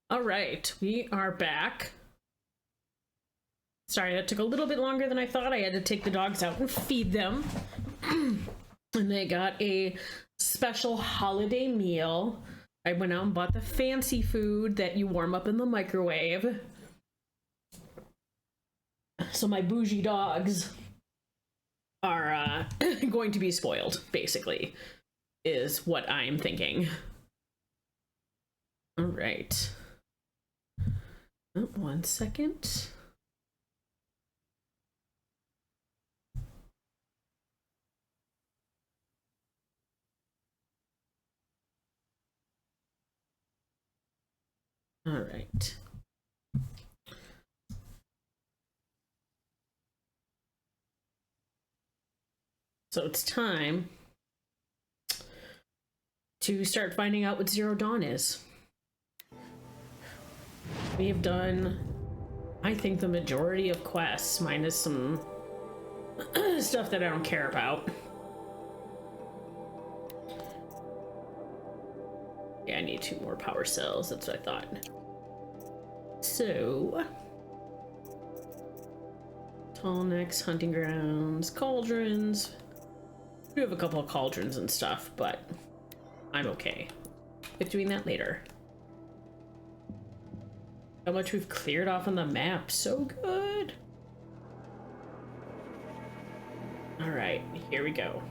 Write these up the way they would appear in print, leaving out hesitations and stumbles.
All right, we are back. Sorry, that took a little bit longer than I thought. I had to take the dogs out and feed them. And they got a special holiday meal. I went out and bought the fancy food that you warm up in the microwave. So my bougie dogs are going to be spoiled, basically, is what I'm thinking. All right. Oh, 1 second. All right. So it's time to start finding out what Zero Dawn is. We have done, I think, the majority of quests, minus some stuff that I don't care about. Yeah, I need 2 more power cells, that's what I thought. So, Tall Necks, Hunting Grounds, Cauldrons. We have a couple of cauldrons and stuff, but I'm okay with doing that later. How much we've cleared off on the map, so good. All right, here we go.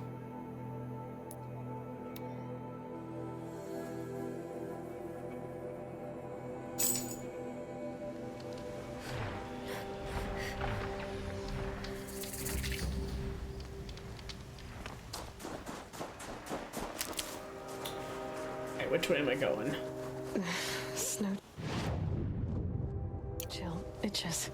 Which way am I going? Snow. Chill. Itches.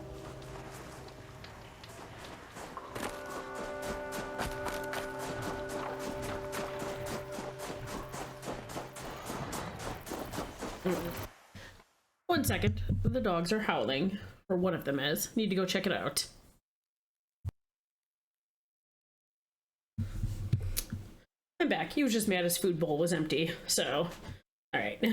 One second. The dogs are howling. Or one of them is. Need to go check it out. I'm back. He was just mad his food bowl was empty, so... Alright.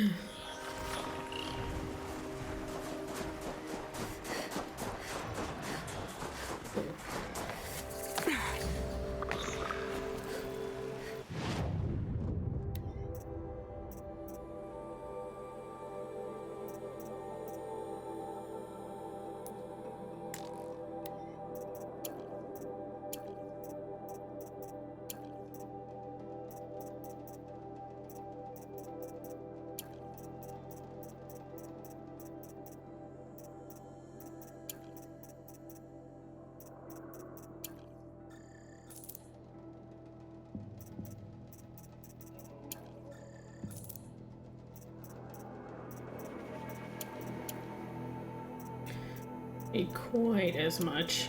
Ain't quite as much.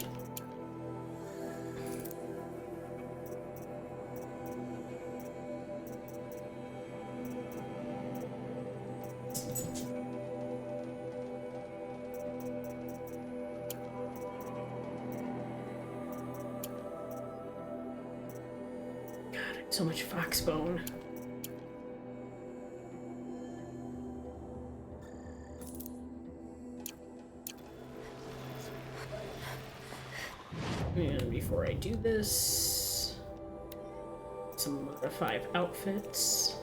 God, so much foxbone. And before I do this, some modified outfits.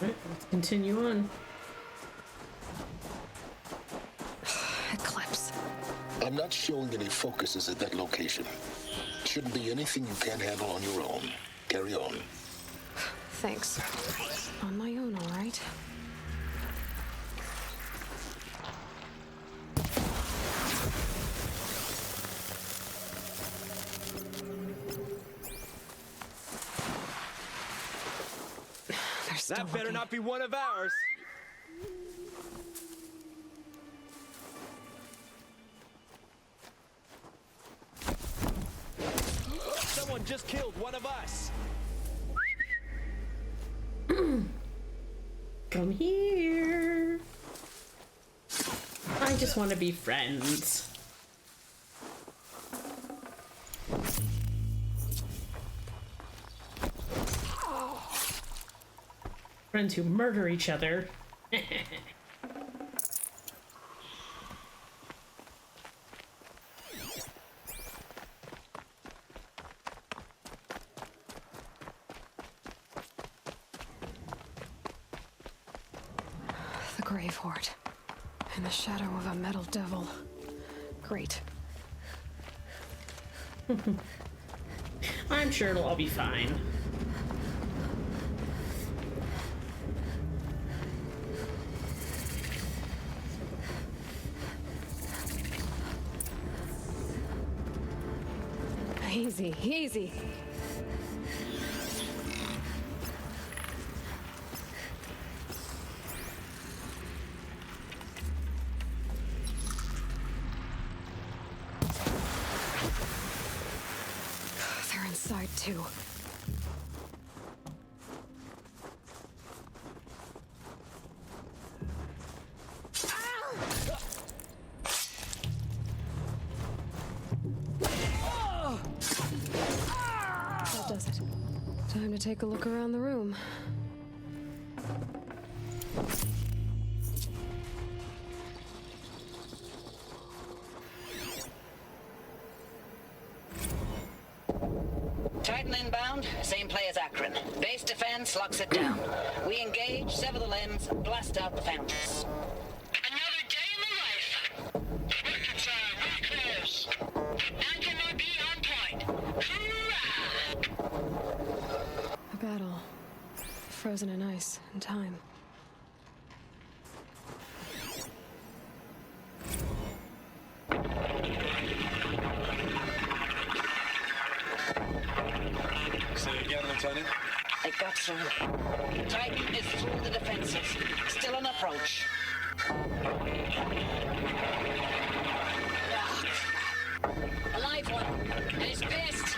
Right, let's continue on. Eclipse. I'm not showing any focuses at that location. Shouldn't be anything you can't handle on your own. Carry on. Thanks. On my own, all right. That better not be one of ours. Someone just killed one of us. Come here. I just want to be friends. Friends who murder each other. The grave hoard. In the shadow of a metal devil. Great. I'm sure it'll all be fine. Easy, easy. They're inside too. That does it. Time to take a look around the room. Titan inbound, same play as Akron. Base defense locks it down. We engage, sever the limbs, blast out the fountains. Another day in the life. Reconcile, we're close. Anthem will be on point. Hoorah! A battle. Frozen in ice and time. Say it again, Lieutenant. It got through. Titan is through the defenses. Still on approach. A live one. And it's pissed.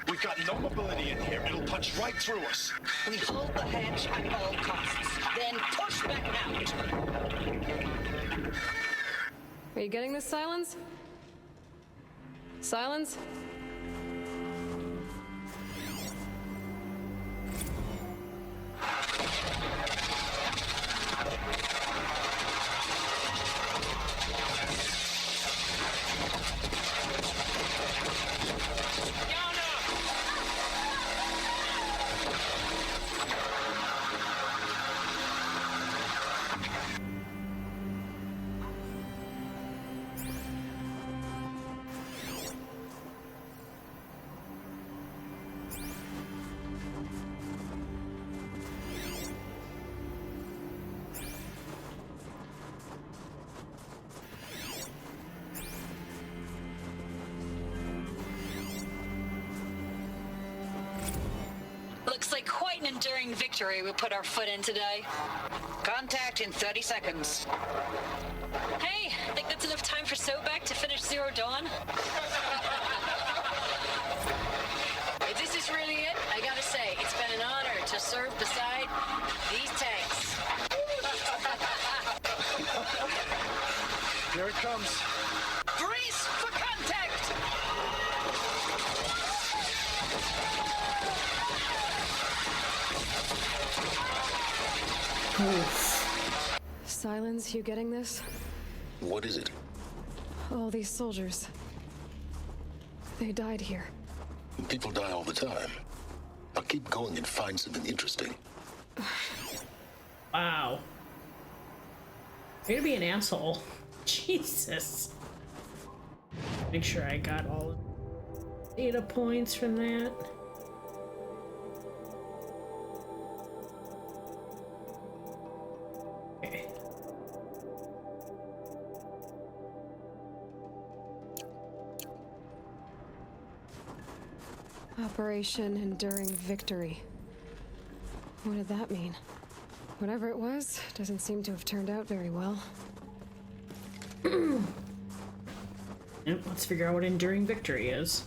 We've got no mobility in here. It'll punch right through us. We hold the hedge at all costs. Then push back out. Are you getting this, Silence? Silence? Looks like quite an enduring victory we put our foot in today. Contact in 30 seconds. Hey, think that's enough time for Sobek to finish Zero Dawn? If this is really it, I gotta say, it's been an honor to serve beside these tanks. Here it comes. Brace for contact! Silence, you getting this? What is it? All these soldiers. They died here. People die all the time. Now keep going and find something interesting. Wow. Way to be an asshole. Jesus. Make sure I got all of the data points from that. Okay. Operation Enduring Victory. What did that mean? Whatever it was, doesn't seem to have turned out very well. Yep, let's figure out what enduring victory is.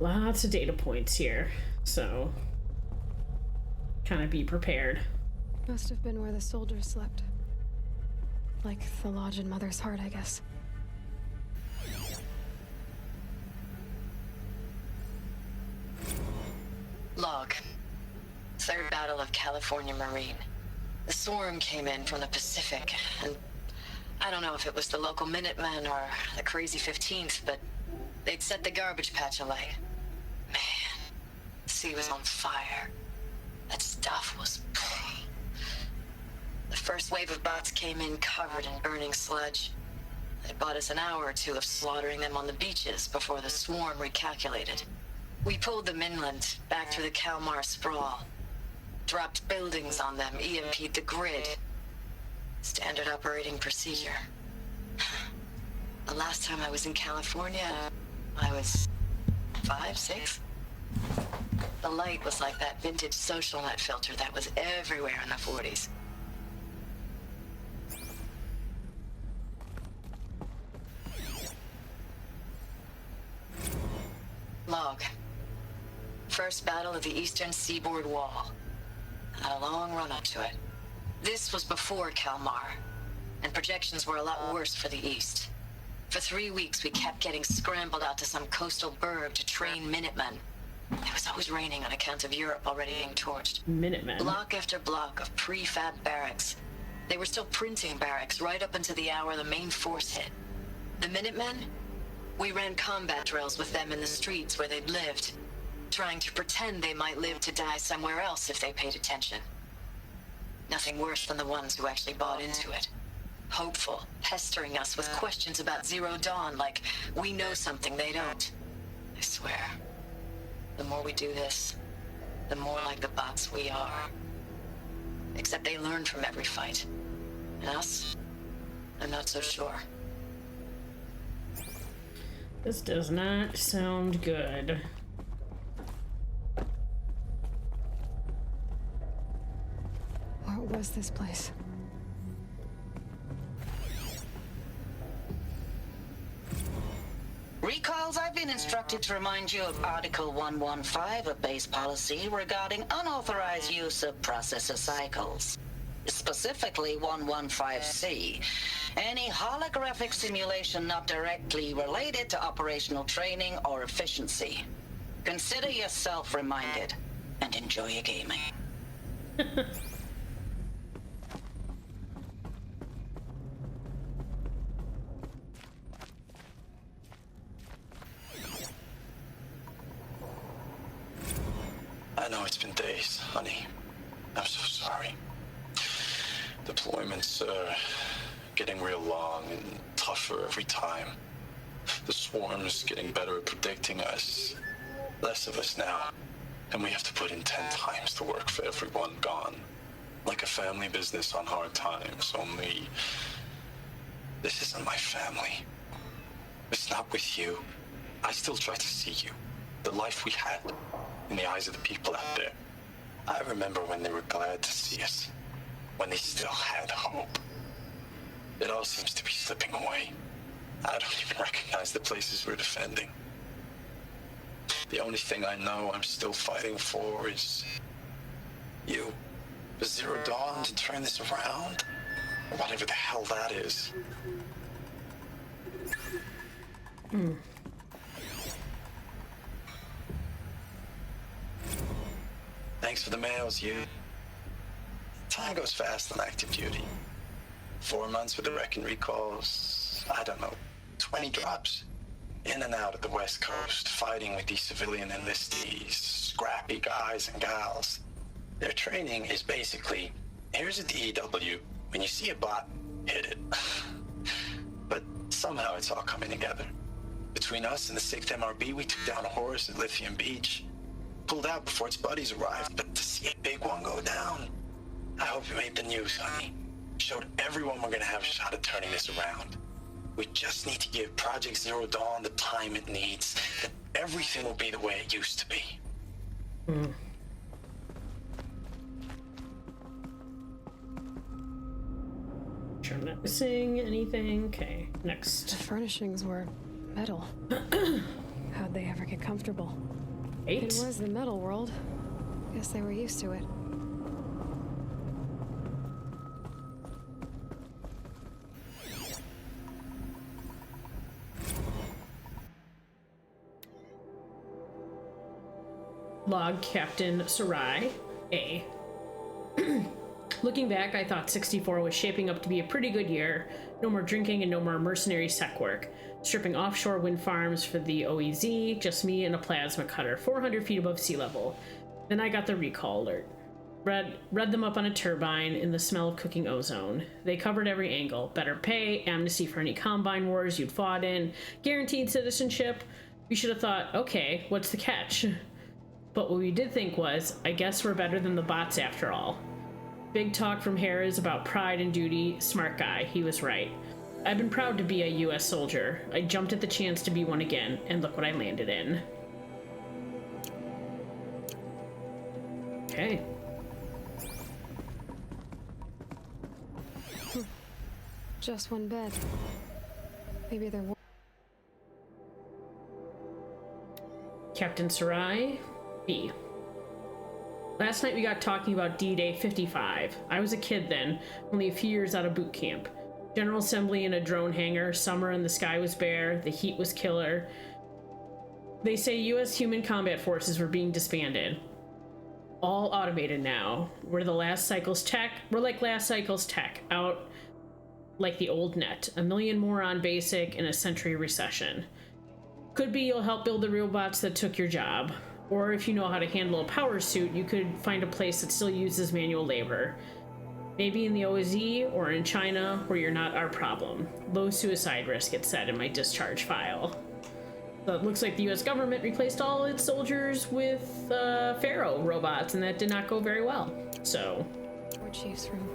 Lots of data points here, so kind of be prepared. Must have been where the soldiers slept. Like the lodge in Mother's Heart, I guess. Log. Third Battle of California Marine. The swarm came in from the Pacific, and I don't know if it was the local Minutemen or the crazy 15th, but they'd set the garbage patch alight. Man, the sea was on fire. That stuff was... The first wave of bots came in covered in burning sludge. It bought us an hour or two of slaughtering them on the beaches before the swarm recalculated. We pulled them inland, back through the Kalmar sprawl. Dropped buildings on them, EMP'd the grid. Standard operating procedure. The last time I was in California, I was 5, 6. The light was like that vintage social net filter that was everywhere in the 40s. Log. First battle of the eastern seaboard wall. Had a long run up to it. This was before Kalmar, and projections were a lot worse for the east. For 3 weeks, we kept getting scrambled out to some coastal burg to train Minutemen. It was always raining on account of Europe already being torched. Minutemen. Block after block of prefab barracks. They were still printing barracks right up until the hour the main force hit. The Minutemen? We ran combat drills with them in the streets where they'd lived, trying to pretend they might live to die somewhere else if they paid attention. Nothing worse than the ones who actually bought into it. Hopeful, pestering us with questions about Zero Dawn like we know something they don't. I swear, the more we do this, the more like the bots we are. Except they learn from every fight. And us? I'm not so sure. This does not sound good. What was this place? Recalls, I've been instructed to remind you of Article 115 of base policy regarding unauthorized use of processor cycles. Specifically 115C. Any holographic simulation not directly related to operational training or efficiency. Consider yourself reminded and enjoy your gaming. I know it's been days, honey. I'm so sorry. Deployments are getting real long and tougher every time. The swarm's getting better at predicting us. Less of us now. And we have to put in 10 times the work for everyone gone. Like a family business on hard times, only... This isn't my family. It's not with you. I still try to see you. The life we had. In the eyes of the people out there. I remember when they were glad to see us. When they still had hope. It all seems to be slipping away. I don't even recognize the places we're defending. The only thing I know I'm still fighting for is... you. The Zero Dawn to turn this around? Or whatever the hell that is. Thanks for the mails, you. Time goes fast on active duty. 4 months with the wreck and recalls, I don't know, 20 drops. In and out of the West Coast, fighting with these civilian enlistees, scrappy guys and gals. Their training is basically, here's a DEW, when you see a bot, hit it. But somehow it's all coming together. Between us and the 6th MRB, we took down a horse at Lithium Beach. Pulled out before its buddies arrived, but to see a big one go down, I hope you made the news, honey. Showed everyone we're gonna have a shot at turning this around. We just need to give Project Zero Dawn the time it needs. Then everything will be the way it used to be. Sure, I'm not missing anything. Okay, next. The furnishings were metal. How'd they ever get comfortable? Eight. It was the metal world. Guess they were used to it. Log Captain Sarai, A. Looking back, I thought 64 was shaping up to be a pretty good year. No more drinking and no more mercenary sec work. Stripping offshore wind farms for the OEZ, just me and a plasma cutter, 400 feet above sea level. Then I got the recall alert. Read them up on a turbine in the smell of cooking ozone. They covered every angle. Better pay, amnesty for any Combine wars you'd fought in, guaranteed citizenship. We should have thought, okay, what's the catch? But what we did think was, I guess we're better than the bots after all. Big talk from Harris about pride and duty. Smart guy, he was right. I've been proud to be a US soldier. I jumped at the chance to be one again, and look what I landed in. Okay. Just one bed. Maybe there were. Captain Sarai, B. Last night we got talking about D-Day 55. I was a kid then, only a few years out of boot camp. General assembly in a drone hangar, summer and the sky was bare, the heat was killer. They say US human combat forces were being disbanded. All automated now. We're like last cycle's tech, out like the old net. 1 million more on basic in a century recession. Could be you'll help build the robots that took your job. Or if you know how to handle a power suit, you could find a place that still uses manual labor. Maybe in the OZ or in China, where you're not our problem. Low suicide risk, it said in my discharge file. So it looks like the US government replaced all its soldiers with Pharaoh robots, and that did not go very well. So. Or Chief's room.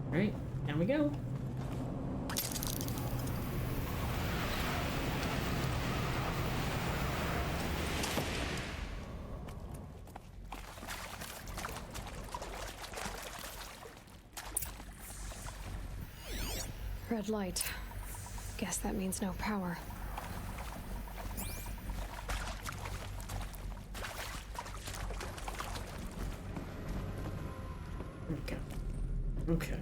Alright, down we go. Red light. Guess that means no power. Okay. Okay.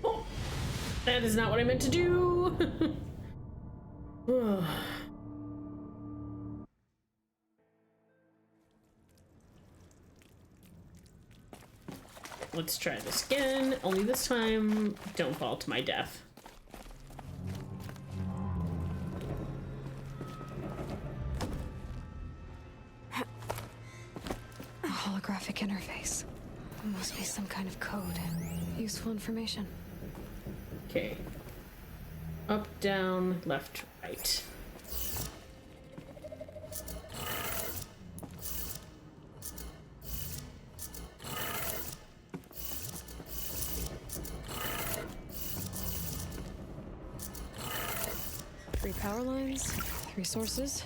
Oh, that is not what I meant to do. Let's try this again. Only this time, don't fall to my death. A holographic interface. Must be some kind of code. Useful information. Okay. Up, down, left, right. Three power lines, 3 sources.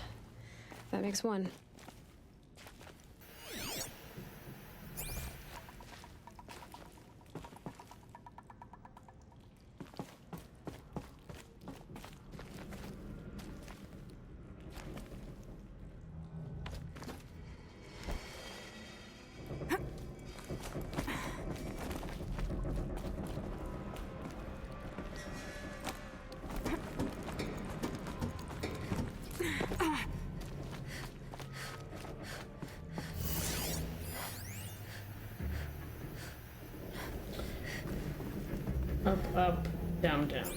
That makes 1. Up, up, down, down.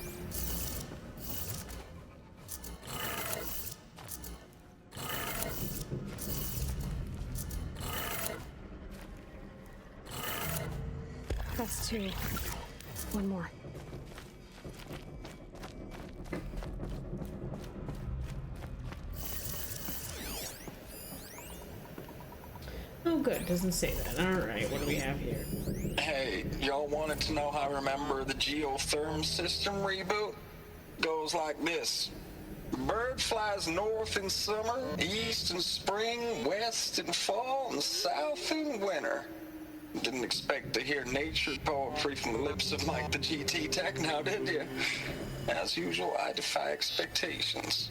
That's 2. 1 more. Oh, good. Doesn't say that. All right. What do we have here? Hey, y'all wanted to know how I remember the geotherm system reboot? Goes like this. Bird flies north in summer, east in spring, west in fall, and south in winter. Didn't expect to hear nature poetry from the lips of Mike the GT Tech now, did you? As usual, I defy expectations.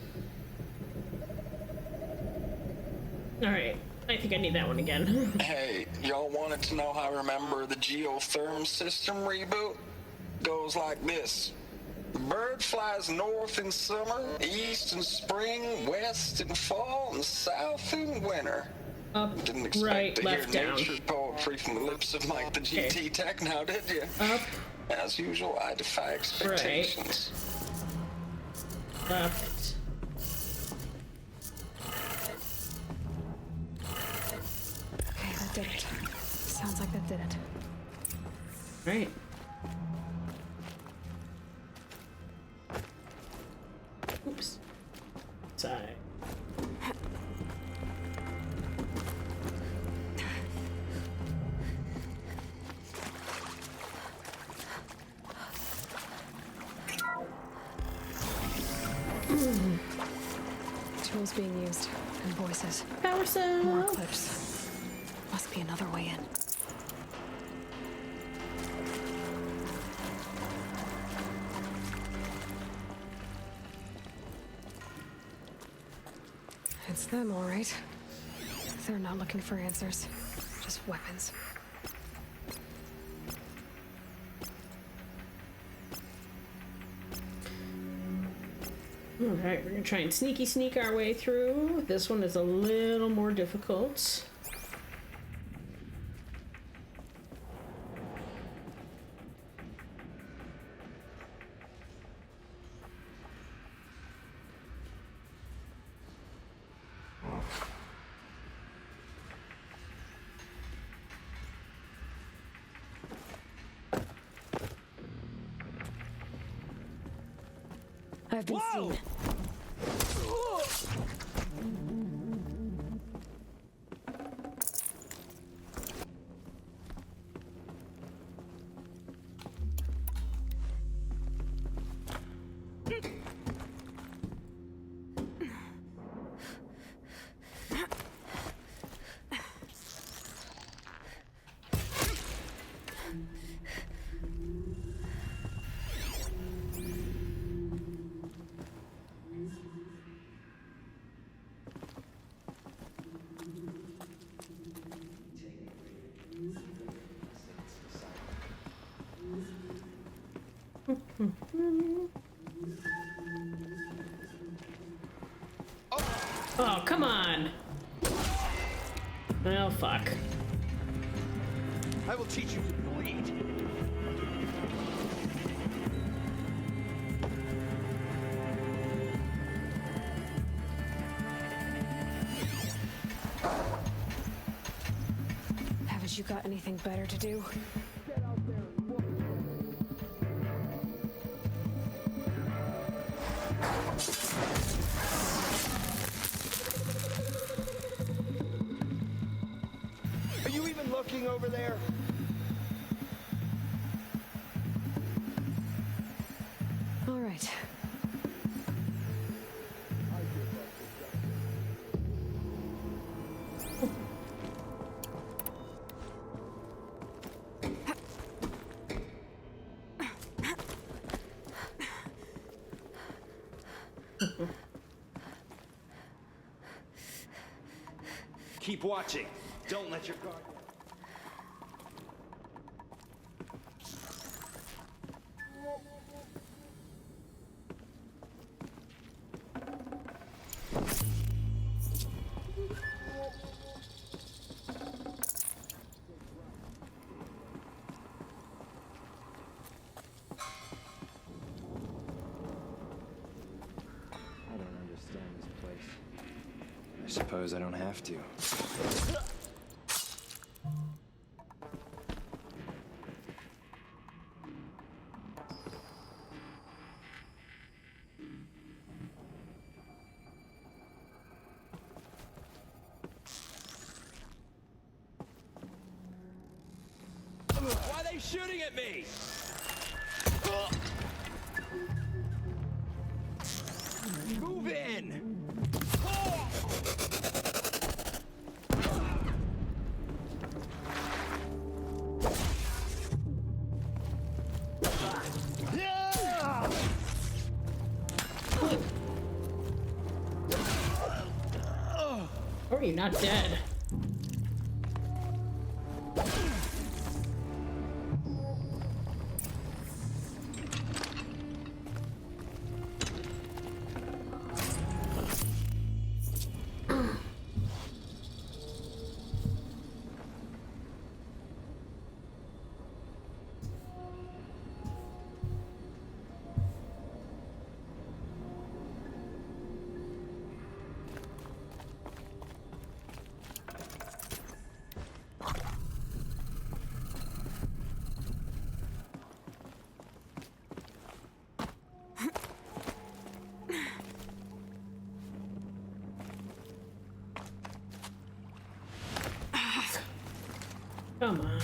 All right. I think I need that one again. Hey, y'all wanted to know how I remember the geotherm system reboot? Goes like this. Bird flies north in summer, east in spring, west in fall, and south in winter. Up, Didn't expect right, to left, hear down. nature poetry from the lips of Mike the GT Tech now, did you? Up, As usual, I defy expectations. left. Okay, that did it. Sounds like that did it. Right. Oops. Side. Tools being used, and voices. Power cell. More clips. Must be another way in. It's them, all right. They're not looking for answers, just weapons. Alright, we're gonna try and sneaky sneak our way through. This one is a little more difficult. I've been seen. Oh, come on! Well, fuck. I will teach you to bleed. Haven't you got anything better to do? Are you even looking over there? All right. Keep watching. Don't let your guard down. I don't understand this place. I suppose I don't have to. they shooting at me? Move in! Or are you not dead? Come on.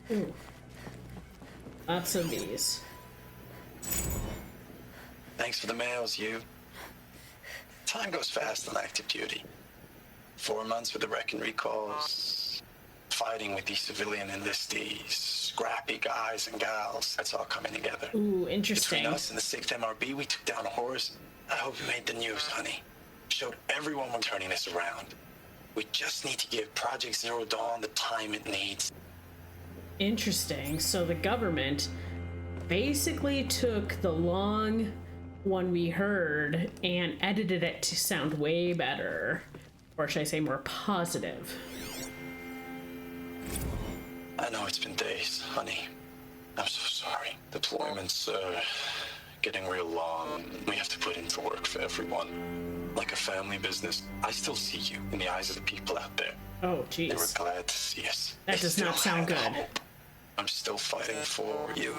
Ooh. Lots of these. Thanks for the mails, you. Time goes fast on active duty. 4 months with the wreck and recalls, fighting with these civilian enlistees, scrappy guys and gals. That's all coming together. Ooh, interesting. Between us and the 6th MRB, we took down a horse. I hope you made the news, honey. Showed everyone we're turning this around. We just need to give Project Zero Dawn the time it needs. Interesting. So the government basically took the long one we heard and edited it to sound way better. Or should I say more positive? I know it's been days, honey. I'm so sorry. Deployments are getting real long. We have to put into work for everyone. Like a family business. I still see you in the eyes of the people out there. Oh, They were jeez. glad to see us. That They does not still sound had good. hope. I'm still fighting for you.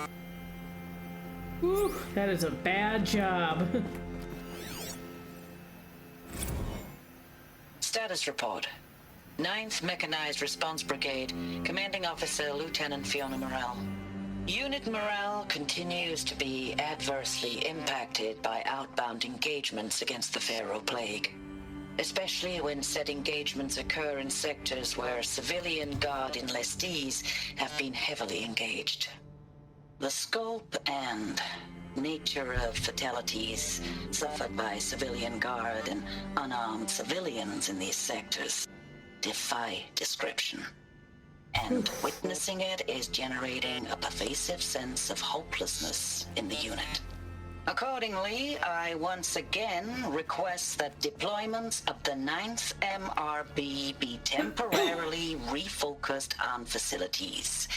Whew, that is a bad job. Status report. 9th Mechanized Response Brigade, Commanding Officer Lieutenant Fiona Morrell. Unit morale continues to be adversely impacted by outbound engagements against the Pharaoh Plague, especially when said engagements occur in sectors where civilian guard enlistees have been heavily engaged. The scope and nature of fatalities suffered by civilian guard and unarmed civilians in these sectors defy description. And witnessing it is generating a pervasive sense of hopelessness in the unit. Accordingly, I once again request that deployments of the 9th MRB be temporarily refocused on facilities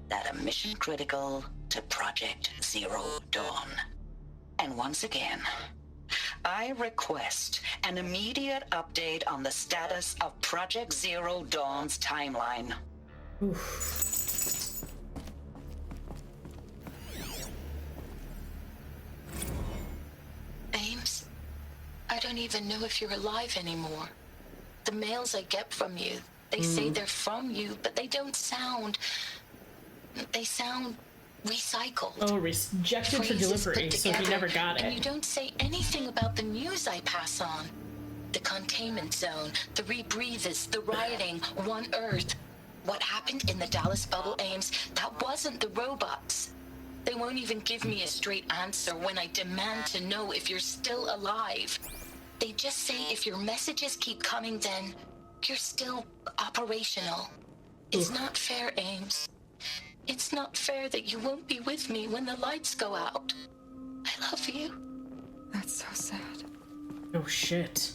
that are mission critical to Project Zero Dawn. And once again, I request an immediate update on the status of Project Zero Dawn's timeline. Ames, I don't even know if you're alive anymore. The mails I get from you, they say they're from you, but they don't sound... They sound recycled. Oh, rejected for Phrases delivery, put so he together, never got And you it. don't say anything about the news I pass on. The containment zone, the rebreathers, the rioting, One Earth. What happened in the Dallas bubble, Ames, that wasn't the robots. They won't even give me a straight answer when I demand to know if you're still alive. They just say if your messages keep coming, then you're still operational. It's not fair, Ames. It's not fair that you won't be with me when the lights go out. I love you. That's so sad. Oh shit.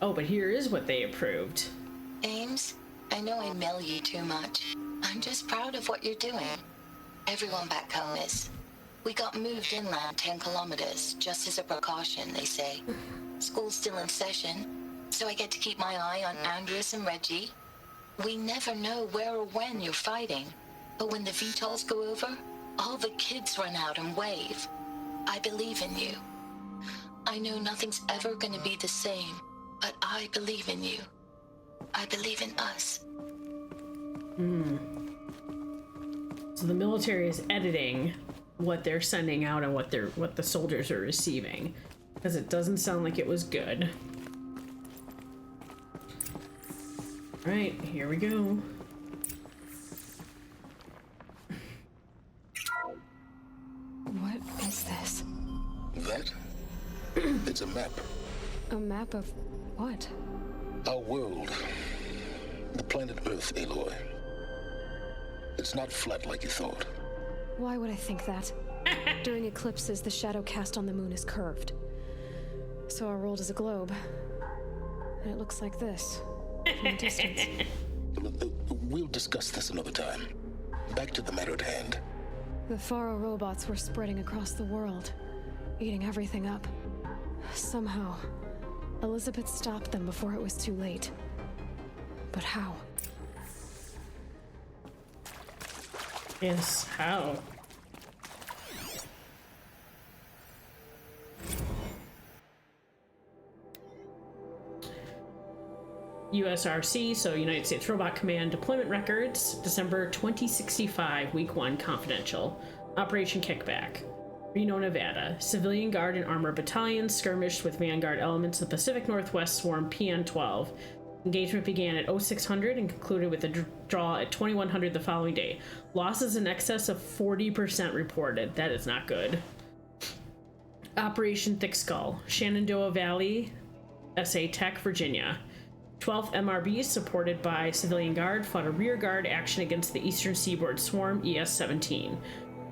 Oh, but here is what they approved. Ames, I know I mail you too much. I'm just proud of what you're doing. Everyone back home is. We got moved inland 10 kilometers, just as a precaution, they say. School's still in session, so I get to keep my eye on Andres and Reggie. We never know where or when you're fighting, but when the VTOLs go over, all the kids run out and wave. I believe in you. I know nothing's ever gonna be the same, but I believe in you. I believe in us. So the military is editing what they're sending out and what the soldiers are receiving, because it doesn't sound like it was good. All right, here we go. What is this? That? It's a map. A map of what? Our world. The planet Earth, Aloy. It's not flat like you thought. Why would I think that? During eclipses, the shadow cast on the moon is curved. So our world is a globe. And it looks like this, from a distance. We'll discuss this another time. Back to the matter at hand. The Faro robots were spreading across the world, eating everything up. Somehow, Elizabeth stopped them before it was too late. But how? Yes, how? USRC, so United States Robot Command deployment records, December 2065, Week 1, confidential. Operation Kickback. Reno, Nevada. Civilian Guard and Armor Battalions skirmished with Vanguard elements of the Pacific Northwest Swarm PN-12. Engagement began at 0600 and concluded with a draw at 2100 the following day. Losses in excess of 40% reported. That is not good. Operation Thick Skull. Shenandoah Valley, SA Tech, Virginia. 12th MRB, supported by Civilian Guard, fought a rearguard action against the Eastern Seaboard Swarm ES-17.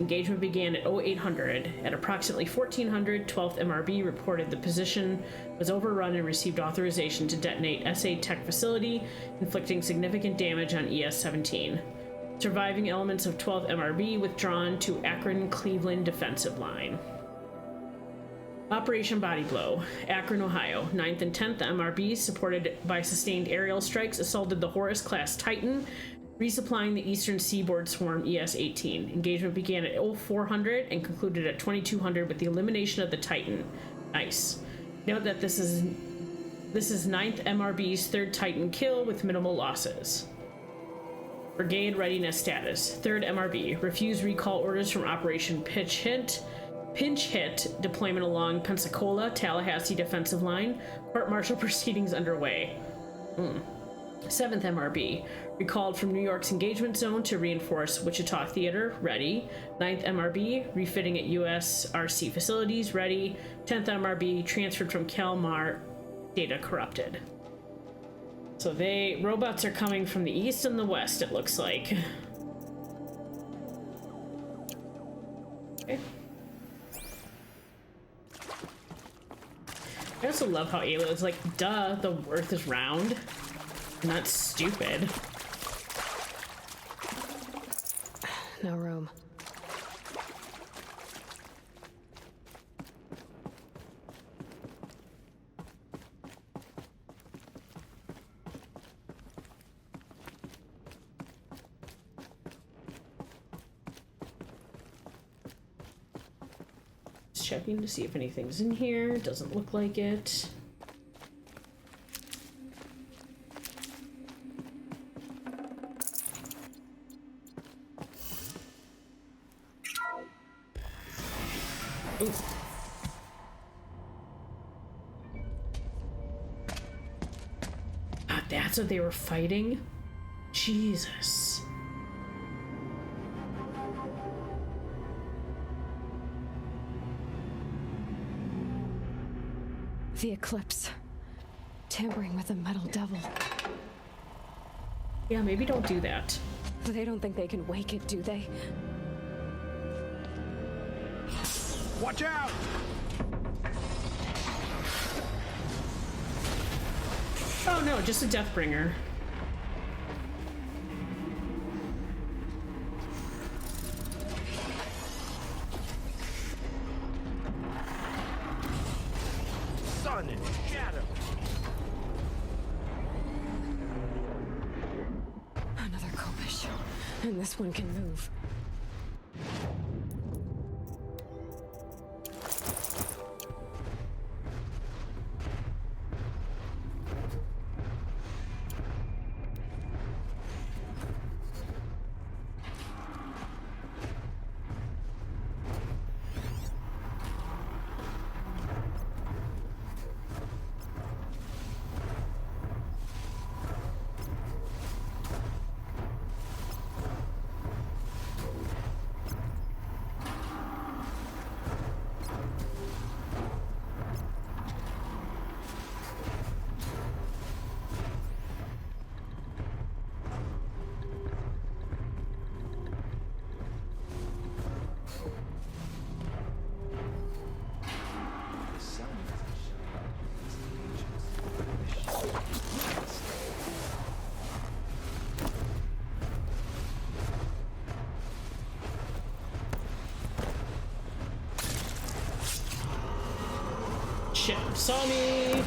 Engagement began at 0800. At approximately 1400, 12th MRB reported the position was overrun and received authorization to detonate SA Tech facility, inflicting significant damage on ES-17. Surviving elements of 12th MRB withdrawn to Akron-Cleveland defensive line. Operation Body Blow. Akron, Ohio. 9th and 10th MRB, supported by sustained aerial strikes, assaulted the Horus-class Titan, resupplying the Eastern Seaboard Swarm ES-18. Engagement began at 0400 and concluded at 2200 with the elimination of the Titan. Nice. Note that this is 9th MRB's third Titan kill with minimal losses. Brigade readiness status. 3rd MRB. Refused recall orders from Operation Pinch hit deployment along Pensacola, Tallahassee defensive line. Court-martial proceedings underway. 7th MRB. Recalled from New York's engagement zone to reinforce Wichita Theater. Ready. 9th MRB. Refitting at USRC facilities. Ready. 10th MRB. Transferred from Kalmar. Data corrupted. So robots are coming from the east and the west, it looks like. Okay. I also love how Ayla is like, duh, the Earth is round. Not stupid. No room. Checking to see if anything's in here. Doesn't look like it. Ooh. Ah, that's what they were fighting? Jesus. The eclipse. Tampering with the metal devil. Yeah, maybe don't do that. They don't think they can wake it, do they? Watch out! Oh no, just a Deathbringer. Sun and shadow. Another Kopish. And this one can move. Shit, saw me!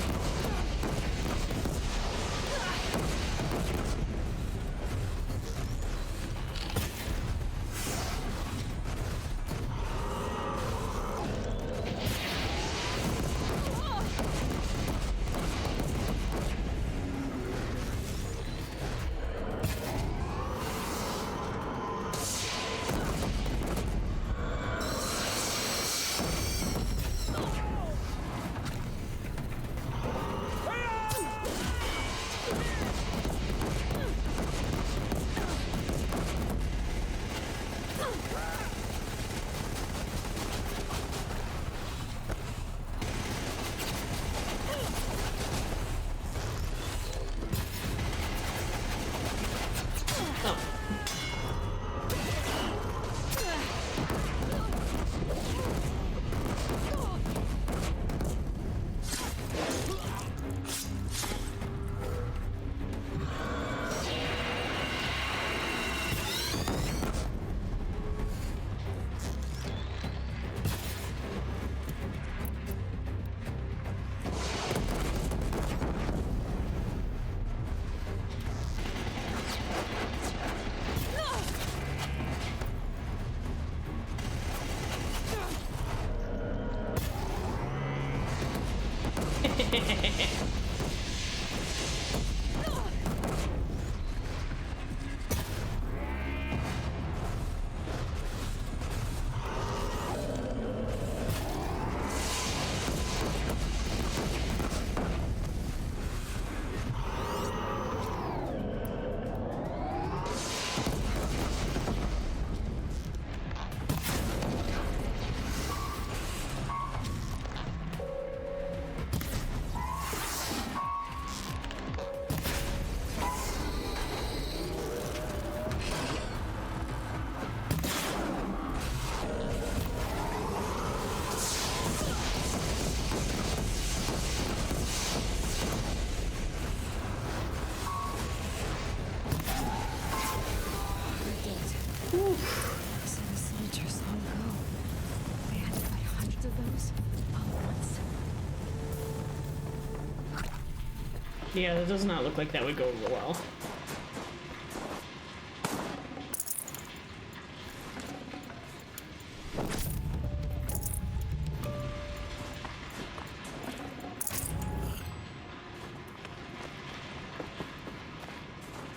Yeah, that does not look like that would go over well.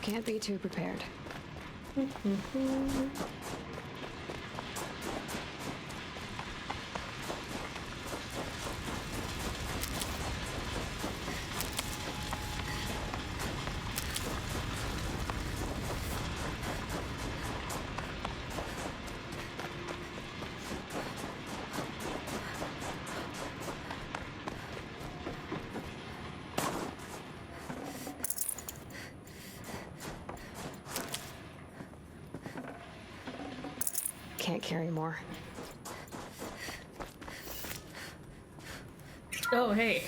Can't be too prepared. can't carry more. Oh, hey.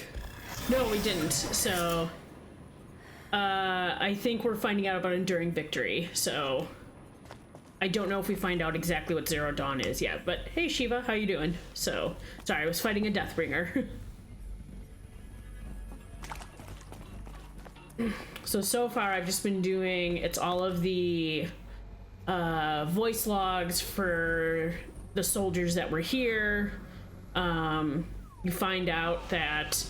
No, we didn't. So, I think we're finding out about Enduring Victory. So, I don't know if we find out exactly what Zero Dawn is yet. But, hey, Shiva, how you doing? So, sorry, I was fighting a Deathbringer. So far I've just been doing, it's all of the voice logs for the soldiers that were here. You find out that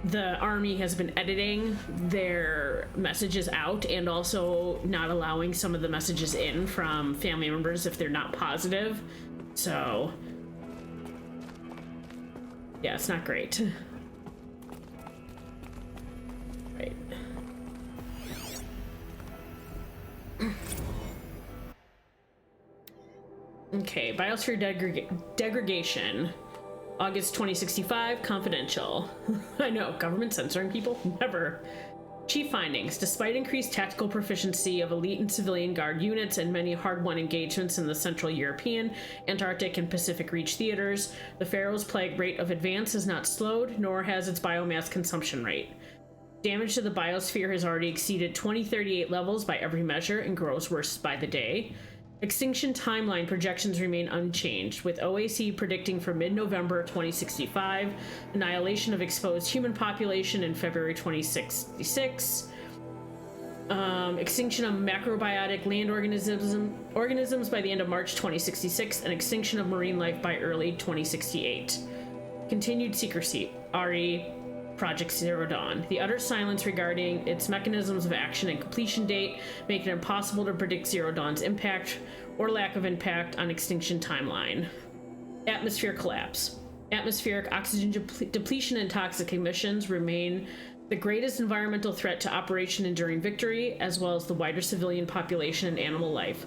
the army has been editing their messages out and also not allowing some of the messages in from family members if they're not positive. So, yeah, it's not great. Right. Okay, biosphere degradation. August 2065, confidential. I know, government censoring people? Never. Chief findings. Despite increased tactical proficiency of elite and civilian guard units and many hard-won engagements in the Central European, Antarctic, and Pacific Reach theaters, the Pharaoh's plague rate of advance has not slowed, nor has its biomass consumption rate. Damage to the biosphere has already exceeded 2038 levels by every measure and grows worse by the day. Extinction timeline projections remain unchanged, with OAC predicting for mid-November 2065, annihilation of exposed human population in February 2066, extinction of macrobiotic land organisms by the end of March 2066, and extinction of marine life by early 2068. Continued secrecy. RE Project Zero Dawn. The utter silence regarding its mechanisms of action and completion date make it impossible to predict Zero Dawn's impact or lack of impact on extinction timeline. Atmosphere collapse. Atmospheric oxygen depletion and toxic emissions remain the greatest environmental threat to Operation Enduring Victory, as well as the wider civilian population and animal life.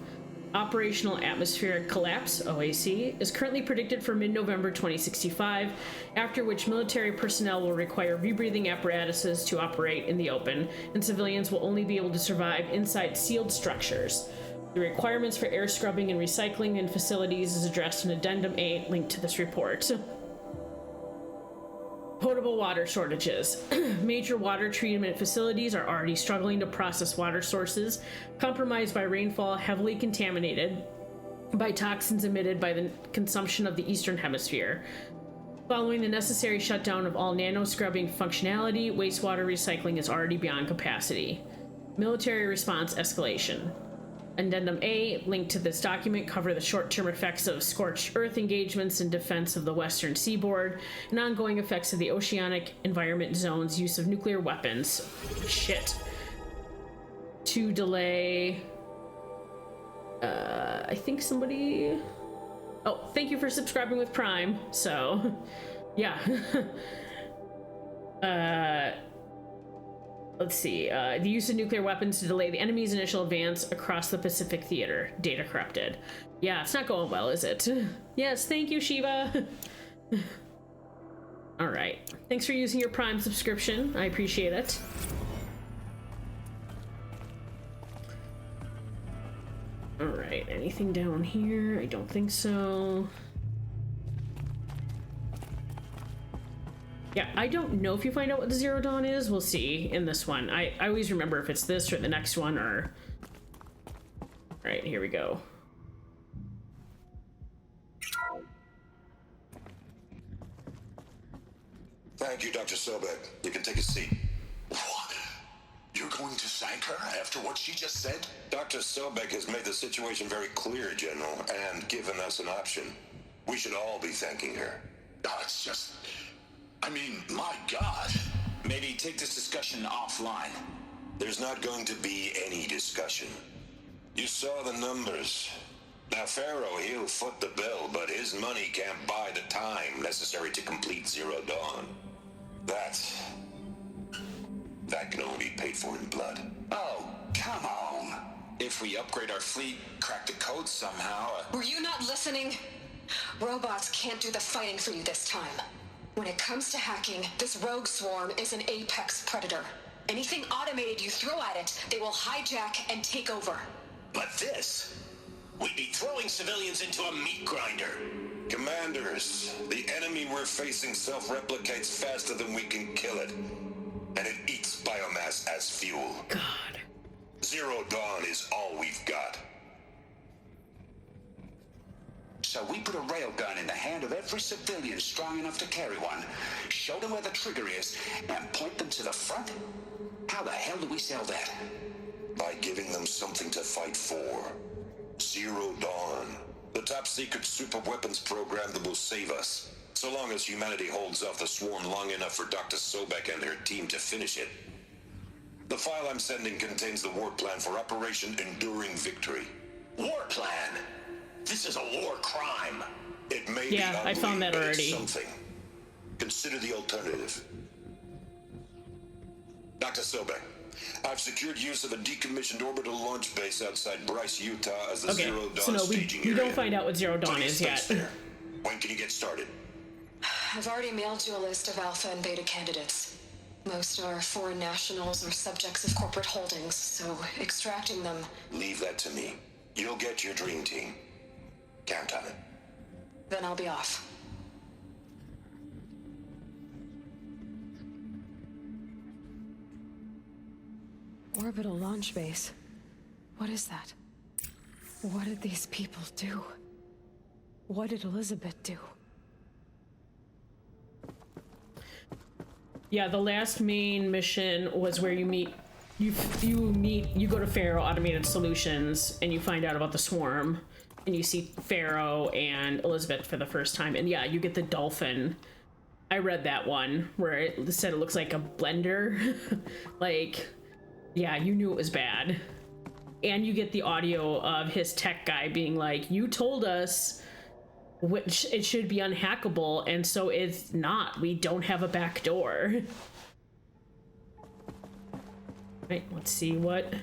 Operational atmospheric collapse, OAC, is currently predicted for mid-November 2065, after which military personnel will require rebreathing apparatuses to operate in the open, and civilians will only be able to survive inside sealed structures. The requirements for air scrubbing and recycling in facilities is addressed in Addendum 8 linked to this report. Potable water shortages. Major water treatment facilities are already struggling to process water sources compromised by rainfall heavily contaminated by toxins emitted by the consumption of the Eastern Hemisphere. Following the necessary shutdown of all nano-scrubbing functionality, wastewater recycling is already beyond capacity. Military response escalation. Addendum A, linked to this document, cover the short-term effects of scorched earth engagements in defense of the western seaboard and ongoing effects of the oceanic environment zone's use of nuclear weapons. Shit. To delay... I think somebody... Oh, thank you for subscribing with Prime. So, yeah. Let's see. The use of nuclear weapons to delay the enemy's initial advance across the Pacific theater. Data corrupted. Yeah, it's not going well, is it? Yes, thank you, Shiva. All right. Thanks for using your Prime subscription. I appreciate it. All right. Anything down here? I don't think so. Yeah, I don't know if you find out what the Zero Dawn is. We'll see in this one. I always remember if it's this or the next one or... All right, here we go. Thank you, Dr. Sobek. You can take a seat. What? You're going to thank her after what she just said? Dr. Sobek has made the situation very clear, General, and given us an option. We should all be thanking her. Oh, it's just... I mean, my God. Maybe take this discussion offline. There's not going to be any discussion. You saw the numbers. Now, Pharaoh, he'll foot the bill, but his money can't buy the time necessary to complete Zero Dawn. That can only be paid for in blood. Oh, come on. If we upgrade our fleet, crack the code somehow... Were you not listening? Robots can't do the fighting for you this time. When it comes to hacking, this rogue swarm is an apex predator. Anything automated you throw at it, they will hijack and take over. But this... We'd be throwing civilians into a meat grinder. Commanders, the enemy we're facing self-replicates faster than we can kill it. And it eats biomass as fuel. God. Zero Dawn is all we've got. So we put a railgun in the hand of every civilian strong enough to carry one, show them where the trigger is, and point them to the front? How the hell do we sell that? By giving them something to fight for. Zero Dawn. The top-secret super-weapons program that will save us. So long as humanity holds off the swarm long enough for Dr. Sobek and her team to finish it. The file I'm sending contains the war plan for Operation Enduring Victory. War plan? This is a war crime. It may be Yeah, ugly, I found that but it's already. something. Consider the alternative. Dr. Sobek, I've secured use of a decommissioned orbital launch base outside Bryce, Utah as the Okay, Zero Dawn so no, staging we area. don't find out what Zero Dawn Plenty of is space yet. there. When can you get started? I've already mailed you a list of alpha and beta candidates. Most are foreign nationals or subjects of corporate holdings, so extracting them... Leave that to me. You'll get your dream team. Count on it. Then I'll be off. Orbital launch base. What is that? What did these people do? What did Elizabeth do? Yeah, the last main mission was where you meet, you go to Pharaoh Automated Solutions and you find out about the swarm, and you see Pharaoh and Elizabeth for the first time, and yeah, you get the dolphin. I read that one where it said it looks like a blender. Like, yeah, you knew it was bad. And you get the audio of his tech guy being like, you told us which it should be unhackable, and so it's not. We don't have a back door. Right, let's see what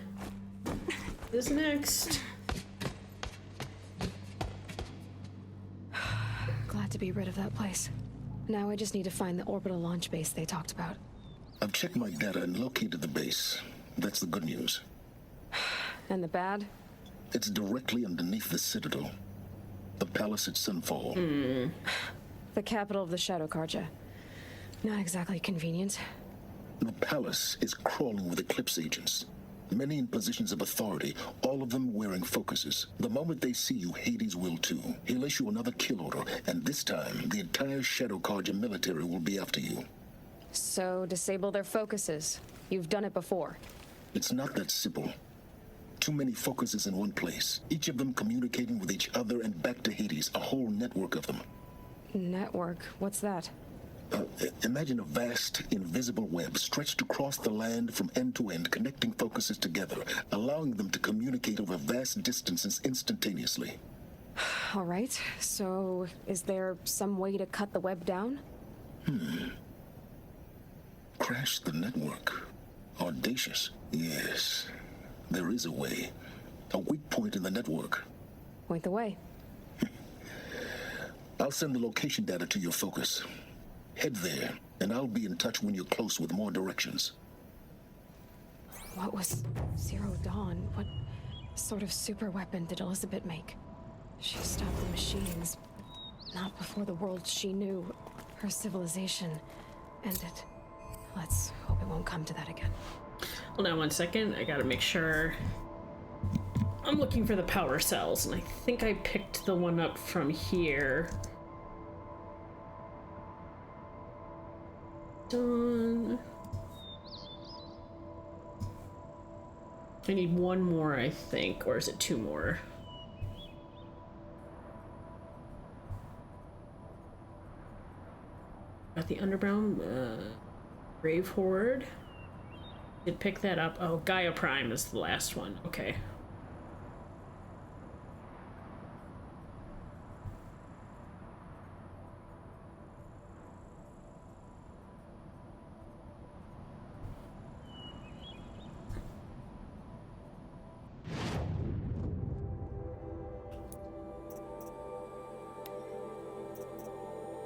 is next. Glad to be rid of that place. Now I just need to find the orbital launch base they talked about. I've checked my data and located the base. That's the good news. And the bad? It's directly underneath the Citadel. The palace at Sunfall. The capital of the Shadow Carja. Not exactly convenient. The palace is crawling with Eclipse agents. Many in positions of authority, all of them wearing focuses. The moment they see you, Hades will too. He'll issue another kill order, and this time, the entire Shadow Carja military will be after you. So, disable their focuses. You've done it before. It's not that simple. Too many focuses in one place, each of them communicating with each other and back to Hades, a whole network of them. Network? What's that? Imagine a vast, invisible web stretched across the land from end to end, connecting focuses together, allowing them to communicate over vast distances instantaneously. All right, so is there some way to cut the web down? Crash the network. Audacious. Yes, there is a way. A weak point in the network. Point the way. I'll send the location data to your focus. Head there, and I'll be in touch when you're close with more directions. What was Zero Dawn? What sort of super weapon did Elizabeth make? She stopped the machines. Not before the world she knew, her civilization, ended. Let's hope it won't come to that again. Hold on 1 second. I gotta make sure. I'm looking for the power cells, and I think I picked the one up from here. Done. I need one more, I think, or is it two more? Got the underground Grave Horde. Did pick that up. Oh, Gaia Prime is the last one. Okay.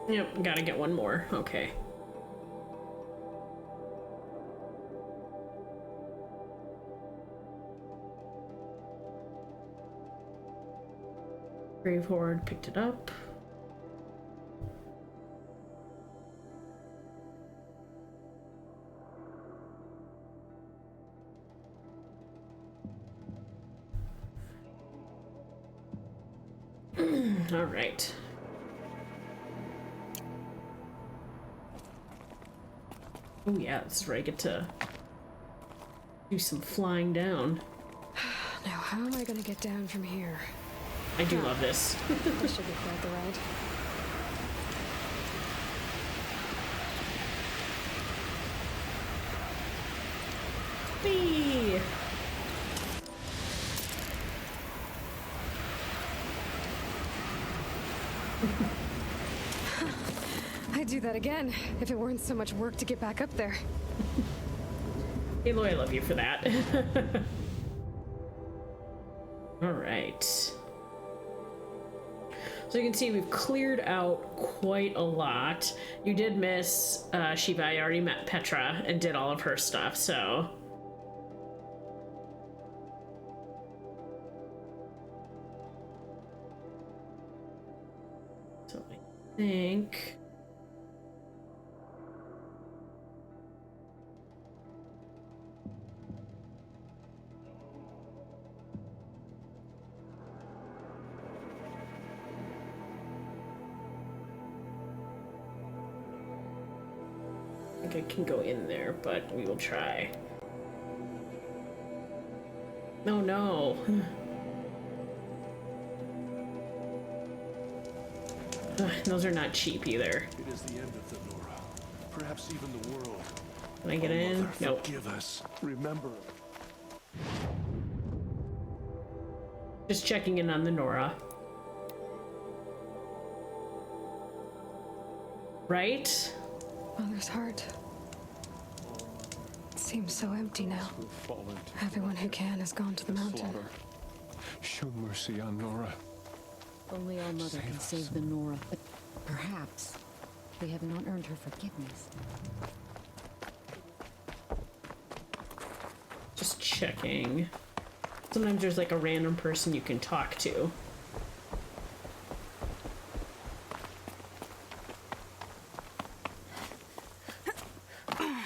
Yep, gotta get one more. Okay. Grave Horde picked it up. All right. Oh yeah, this is where I get to do some flying down. Now, how am I gonna get down from here? I do love this. This should be quite the ride. Whee! I'd do that again if it weren't so much work to get back up there. Aloy, I love you for that. All right. So you can see we've cleared out quite a lot. You did miss Shiva. I already met Petra and did all of her stuff, so... So I think... I can go in there, but we will try. Oh no. Those are not cheap either. It is the end of the Nora. Perhaps even the world. Can I get in? Mother, Nope. Forgive us. Remember. Just checking in on the Nora. Right? Mother's heart. It seems so empty now. Everyone who can has gone to the mountain. Show mercy on Nora. Only our mother can save the Nora, but perhaps we have not earned her forgiveness. Just checking. Sometimes there's like a random person you can talk to.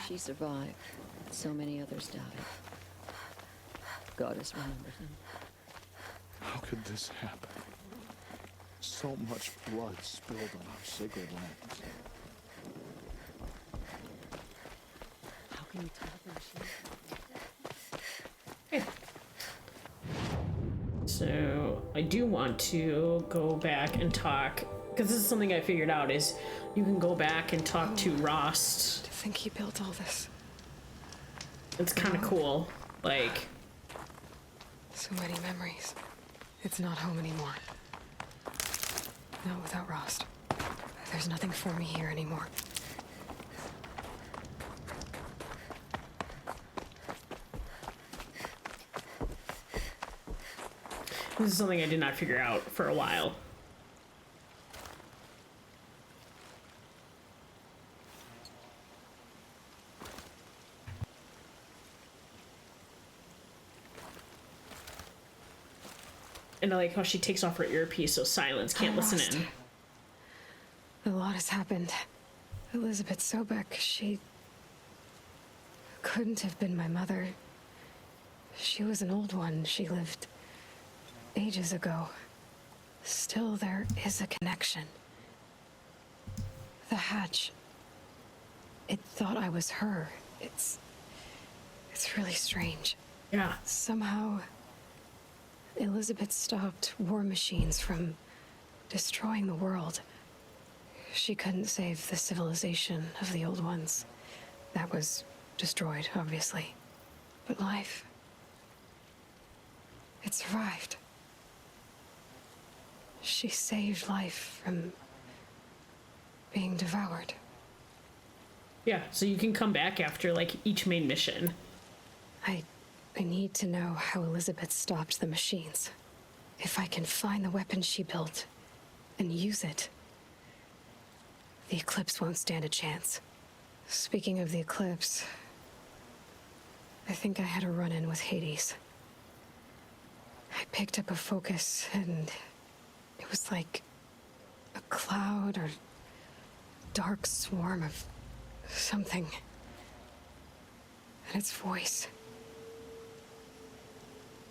She survived. So many others died. God has remembered him. How could this happen? So much blood spilled on our sacred lands. How can you tell them she... So I do want to go back and talk, because this is something I figured out, is you can go back and talk to Rost. To think he built all this. It's kind of cool. Like... So many memories. It's not home anymore. Not without Rost. There's nothing for me here anymore. This is something I did not figure out for a while. And I like how she takes off her earpiece so Silence can't listen in. A lot has happened. Elizabeth Sobek, she couldn't have been my mother. She was an old one. She lived ages ago. Still, there is a connection. The hatch. It thought I was her. It's really strange. Yeah. Somehow, Elizabeth stopped war machines from destroying the world. She couldn't save the civilization of the old ones. That was destroyed, obviously. But life, it survived. She saved life from being devoured. Yeah, so you can come back after, like, each main mission. I need to know how Elizabeth stopped the machines. If I can find the weapon she built and use it, the Eclipse won't stand a chance. Speaking of the Eclipse, I think I had a run-in with Hades. I picked up a focus and It was like a cloud or dark swarm of something. And its voice.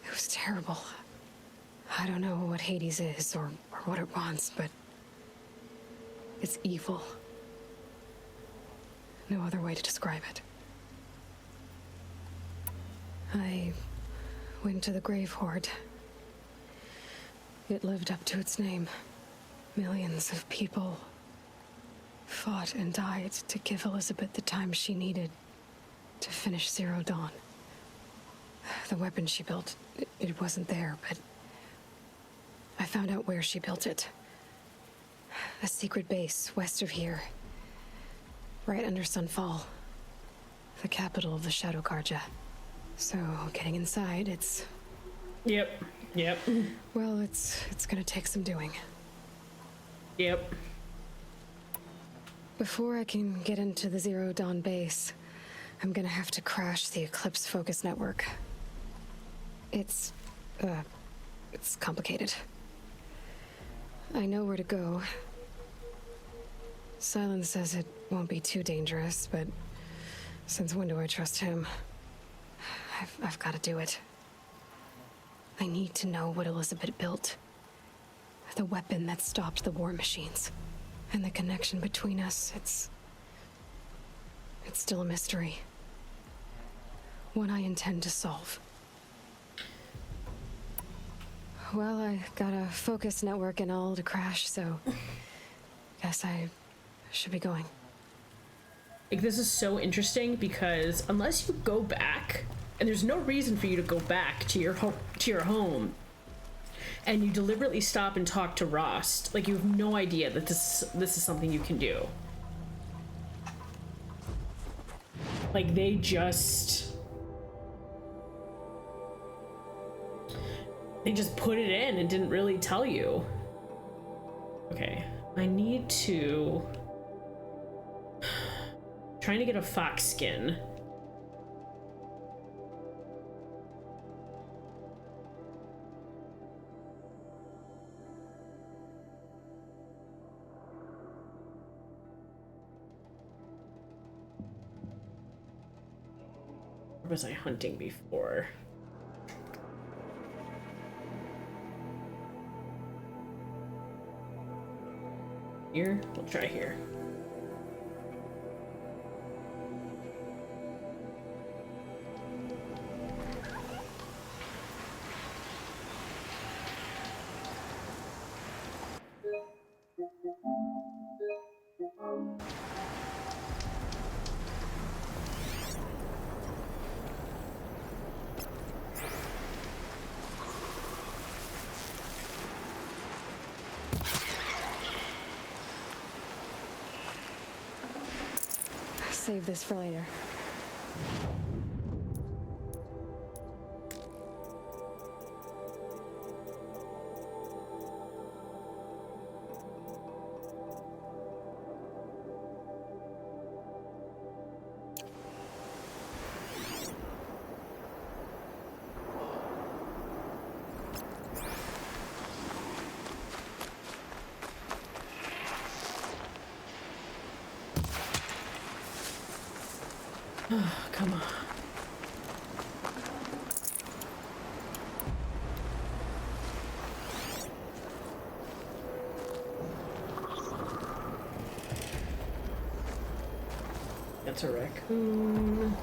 It was terrible. I don't know what Hades is or what it wants, but it's evil. No other way to describe it. I went to the grave hoard. It lived up to its name. Millions of people fought and died to give Elizabeth the time she needed to finish Zero Dawn. The weapon she built, it wasn't there, but I found out where she built it. A secret base west of here. Right under Sunfall. The capital of the Shadow Karja. So, getting inside, it's... Yep. Well, it's gonna take some doing. Yep. Before I can get into the Zero Dawn base, I'm gonna have to crash the Eclipse Focus Network. It's complicated. I know where to go. Silence says it won't be too dangerous, but since when do I trust him? I've got to do it. I need to know what Elizabeth built. The weapon that stopped the war machines. And the connection between us, it's still a mystery. One I intend to solve. Well, I got a focus network and all to crash, so guess I should be going. Like, this is so interesting because unless you go back, and there's no reason for you to go back to your home, and you deliberately stop and talk to Rost, like, you have no idea that this is something you can do. Like, they just put it in and didn't really tell you. Okay, I need to... trying to get a fox skin. Where was I hunting before? Here? We'll try here. Save this for later. Oh, come on. That's a raccoon.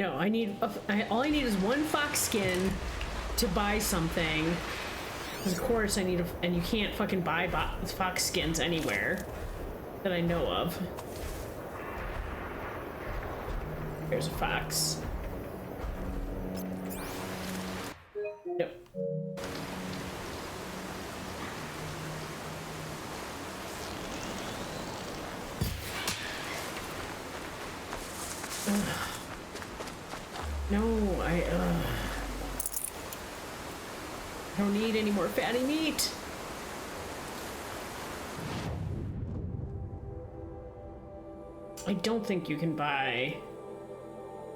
No, I need all I need is one fox skin to buy something. Because of course I need and you can't fucking buy fox skins anywhere that I know of. Here's a fox. Yep. No, I don't need any more fatty meat. I don't think you can buy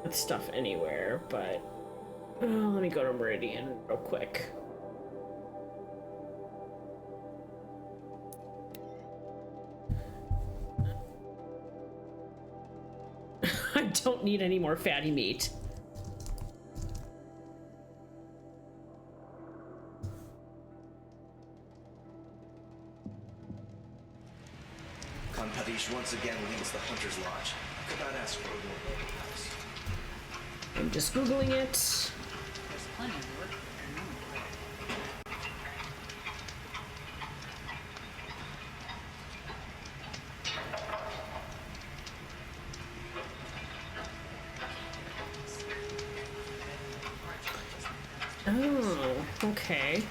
that stuff anywhere, but let me go to Meridian real quick. I don't need any more fatty meat. Constellations once again leaves the Hunter's Lodge. Could not ask for a more house. I'm just Googling it. There's plenty of work. Oh, okay.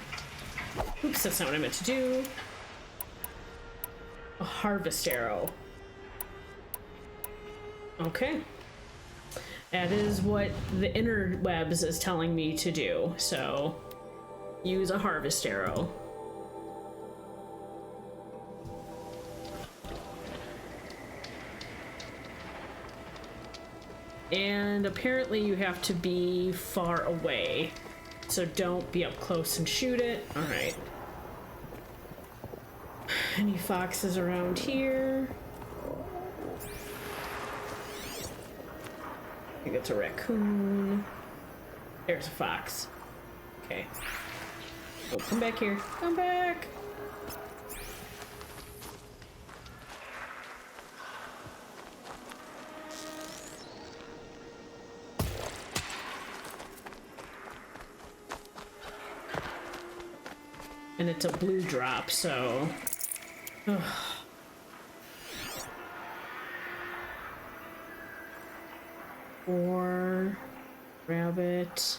Oops, that's not what I meant to do. A harvest arrow. Okay. That is what the interwebs is telling me to do, so use a harvest arrow. And apparently you have to be far away, so don't be up close and shoot it. All right. Any foxes around here? I think it's a raccoon. There's a fox. Okay. Oh, come back here. Come back. And it's a blue drop, so... Ugh. Or... rabbit...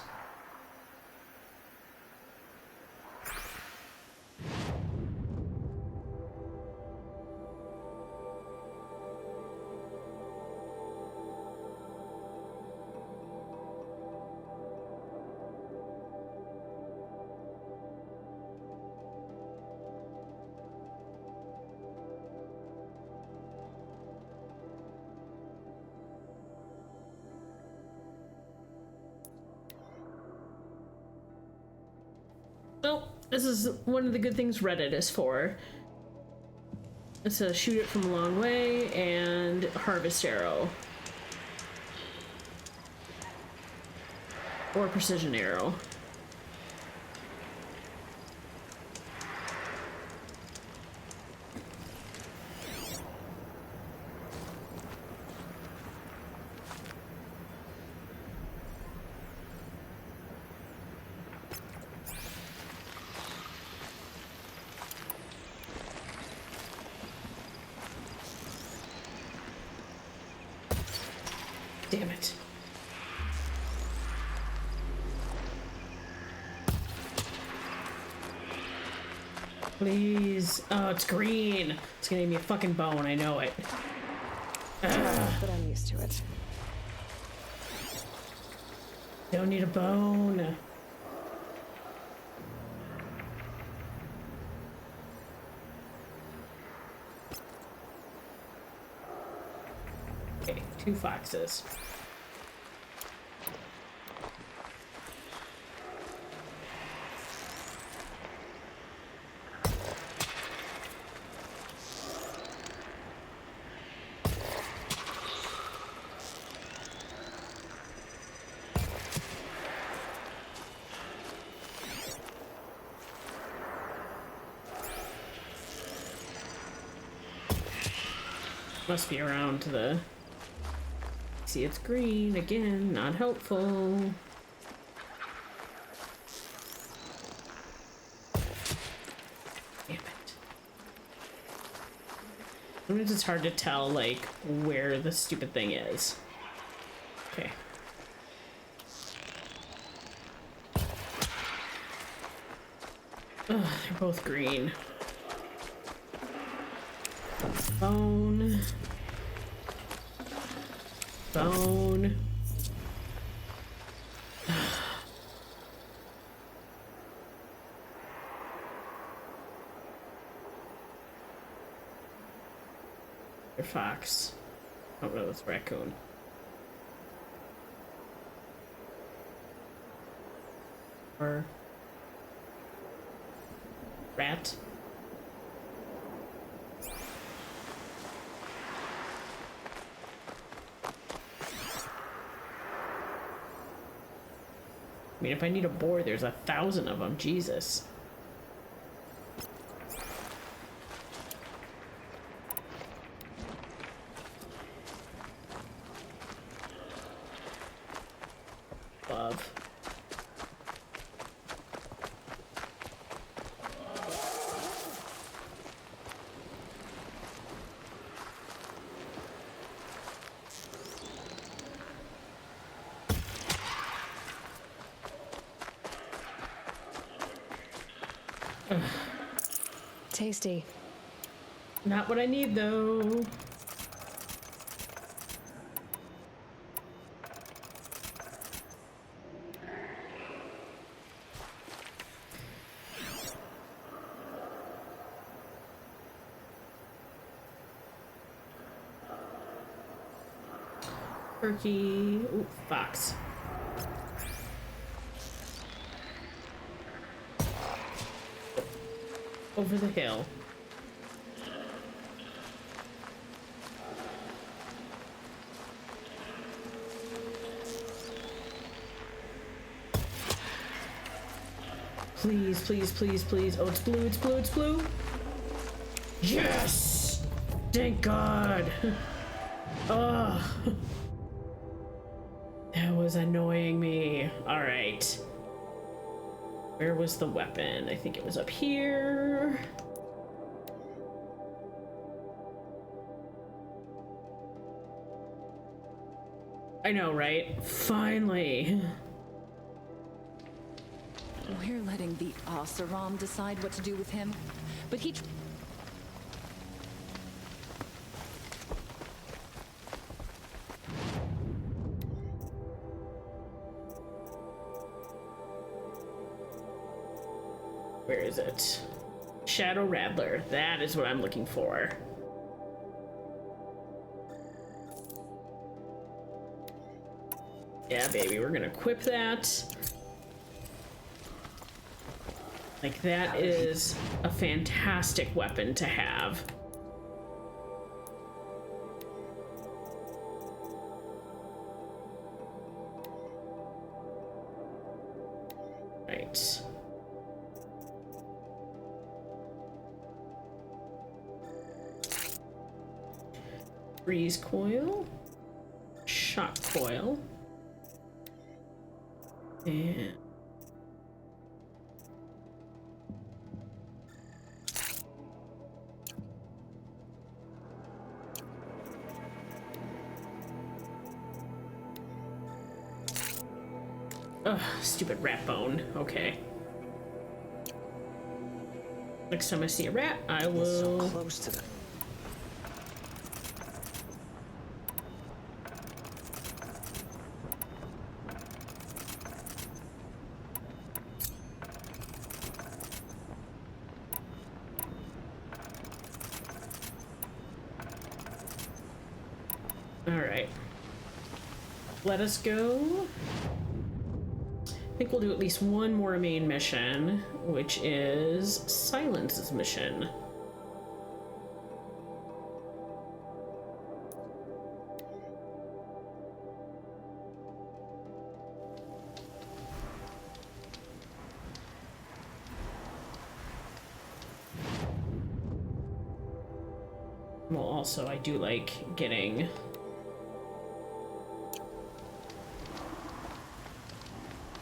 Oh, this is one of the good things Reddit is for. It says shoot it from a long way and harvest arrow. Or precision arrow. Damn it. Please. Oh, it's green. It's gonna give me a fucking bone, I know it. But I'm used to it. Don't need a bone. Okay, 2 foxes. Must be around the... see it's green. Again, not helpful. Damn it. Sometimes it's hard to tell, like, where the stupid thing is. Okay. Ugh, they're both green. Bone. Bone. Or fox. Oh no, that's raccoon. Or rat. I mean, if I need a boar, there's 1,000 of them. Jesus. Love. Tasty. Not what I need, though. Turkey. Ooh, fox. Over the hill. Please, please, please, please. Oh, it's blue, it's blue, it's blue. Yes! Thank God. Ugh. That was annoying me. All right. Where was the weapon? I think it was up here. I know, right? Finally. We're letting the Oseram decide what to do with him, but he... Where is it? Shadow Rattler. That is what I'm looking for. Yeah, baby, we're gonna equip that. Like, that is a fantastic weapon to have. Right. Freeze coil, shock coil, and ugh, stupid rat bone. Okay. Next time I see a rat, I will. So close to them. Alright. Let us go. I think we'll do at least one more main mission, which is Silence's mission. Well, also, I do like getting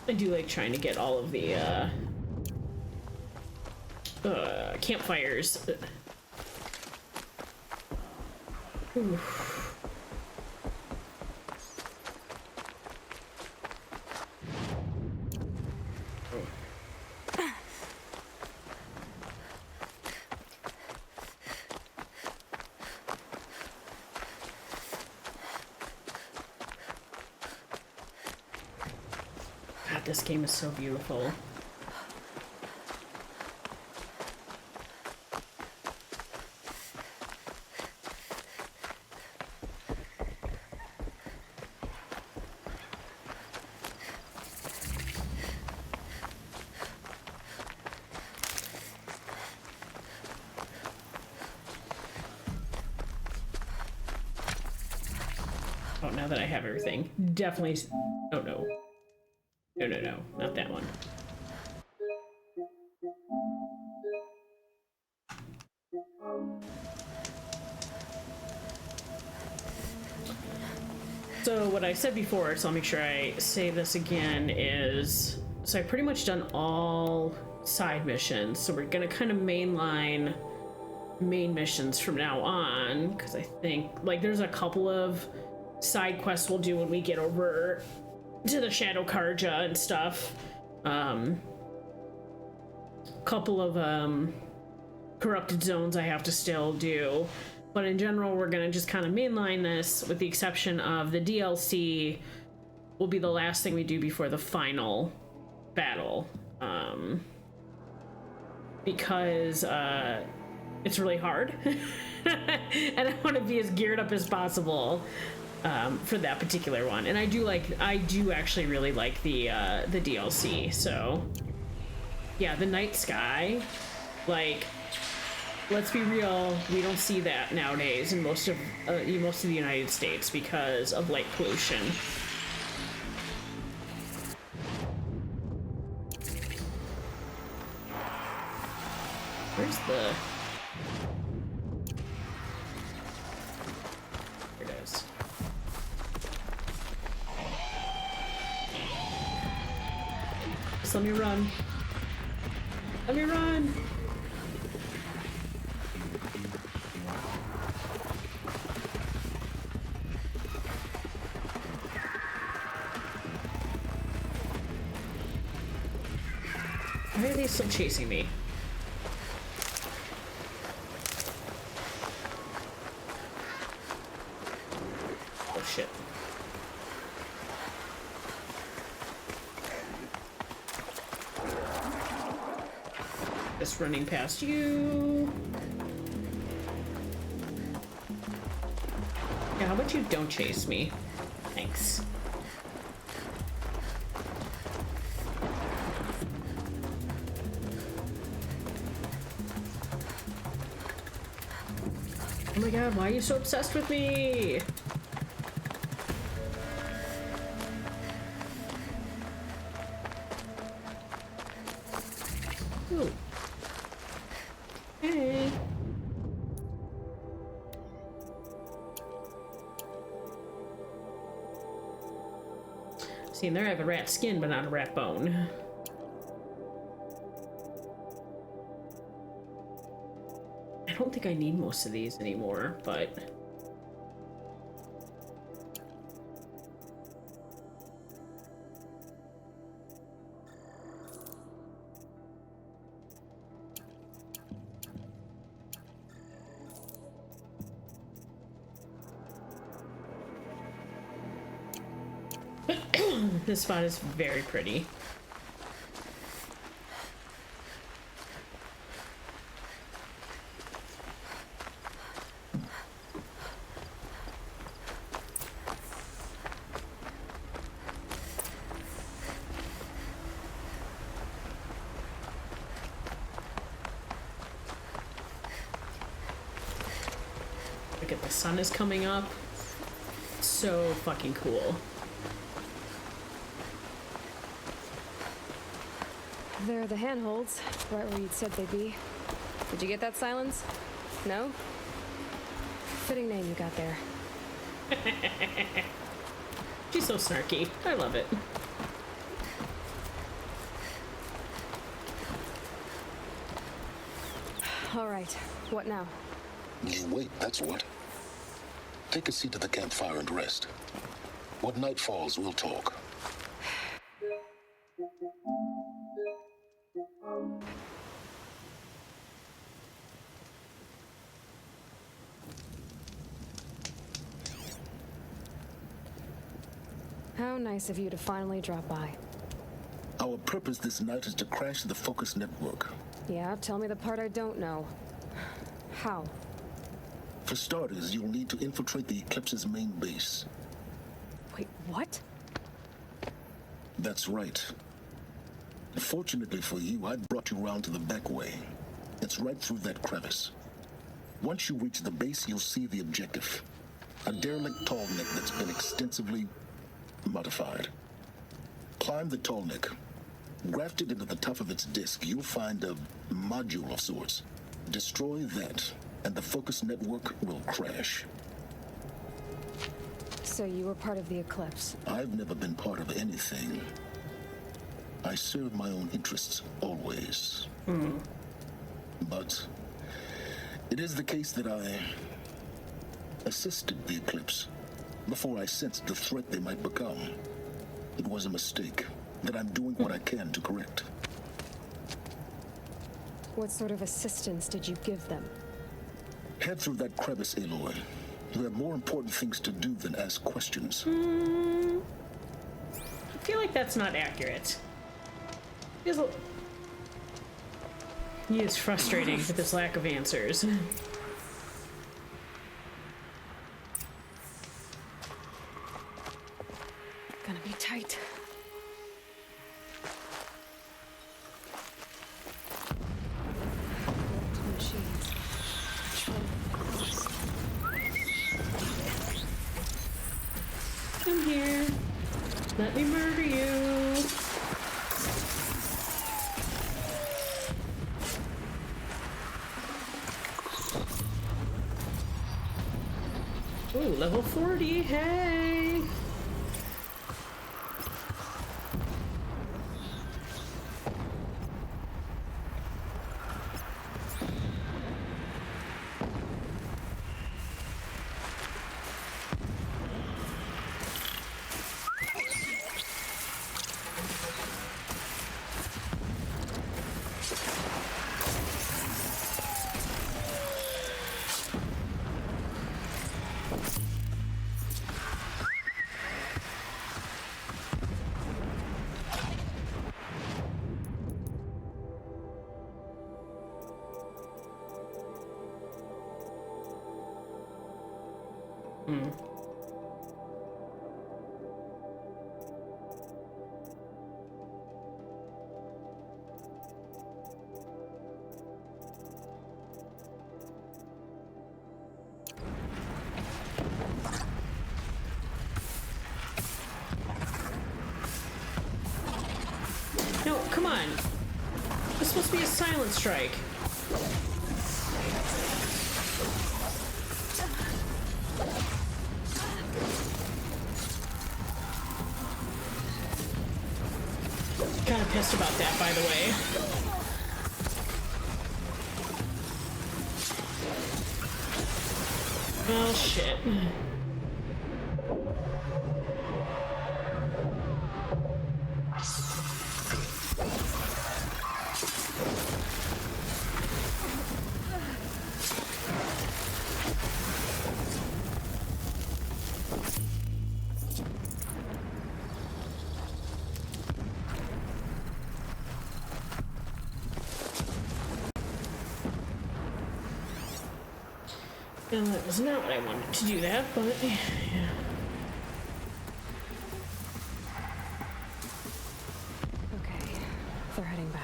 I do like trying to get all of the campfires. Oof. God, this game is so beautiful. Oh, now that I have everything, definitely. Oh no. No, not that one. So what I said before, so I'll make sure I say this again, is so I've pretty much done all side missions, so we're gonna kind of mainline main missions from now on, because I think like there's a couple of side quests we'll do when we get over to the Shadow Karja and stuff. Couple of corrupted zones I have to still do, but in general we're gonna just kind of mainline this, with the exception of the DLC will be the last thing we do before the final battle, because it's really hard and I want to be as geared up as possible for that particular one. And I do actually really like the DLC. So yeah, the night sky, like, let's be real, we don't see that nowadays in most of the United States because of light pollution. Where's the... Here it is. Just let me run. Let me run! Why are they still chasing me? Oh shit. Just running past you. Yeah, how about you don't chase me? Thanks. Oh my god, why are you so obsessed with me? Ooh. Hey. See, in there I have a rat skin, but not a rat bone. I don't think I need most of these anymore, but... This spot is very pretty. Look at the sun is coming up. So fucking cool. There are the handholds, right where you'd said they'd be. Did you get that, Silence? No? Fitting name you got there. She's so snarky. I love it. All right, what now? You wait, that's what. Take a seat at the campfire and rest. When night falls, we'll talk. How nice of you to finally drop by. Our purpose this night is to crash the Focus network. Yeah, tell me the part I don't know. How? For starters, you'll need to infiltrate the Eclipse's main base. Wait, what? That's right. Fortunately for you, I brought you round to the back way. It's right through that crevice. Once you reach the base, you'll see the objective. A derelict tall neck that's been extensively modified. Climb the tall neck. Grafted into the top of its disk, you'll find a module of sorts. Destroy that, and the Focus network will crash. So you were part of the Eclipse? I've never been part of anything. I serve my own interests, always. But it is the case that I assisted the Eclipse before I sensed the threat they might become. It was a mistake that I'm doing what I can to correct. What sort of assistance did you give them? Head through that crevice, Aloy. You have more important things to do than ask questions. I feel like that's not accurate. He is frustrating with this lack of answers. Gonna be tight. Come here. Let me murder you. Ooh, level 40, hey! No, come on. This is supposed to be a silent strike. Kind of pissed about that, by the way. Oh, shit. That was not what I wanted to do that, but yeah. Okay, they're heading back.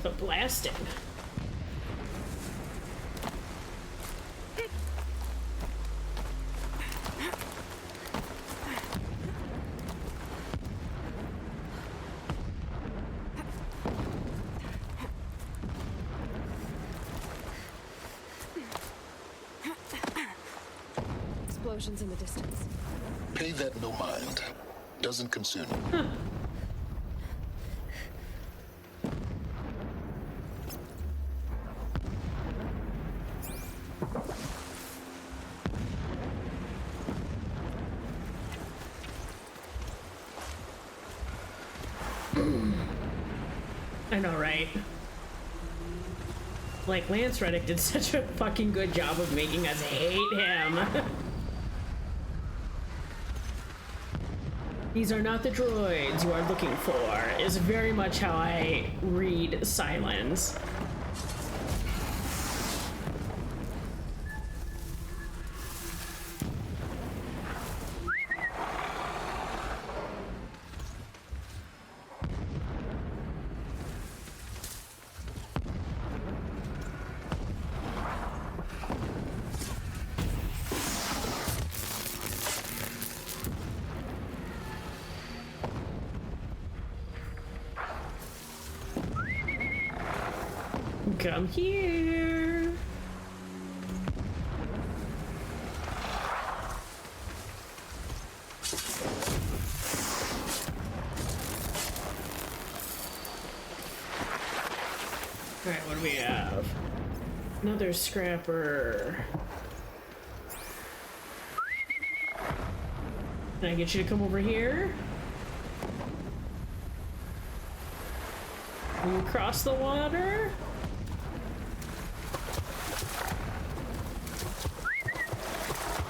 The blasting. Explosions in the distance. Pay that no mind. Doesn't concern you. Huh. I know, right? Like, Lance Reddick did such a fucking good job of making us hate him. These are not the droids you are looking for, is very much how I read Silence. Come here. All right, what do we have? Another scrapper. Can I get you to come over here? Will you cross the water?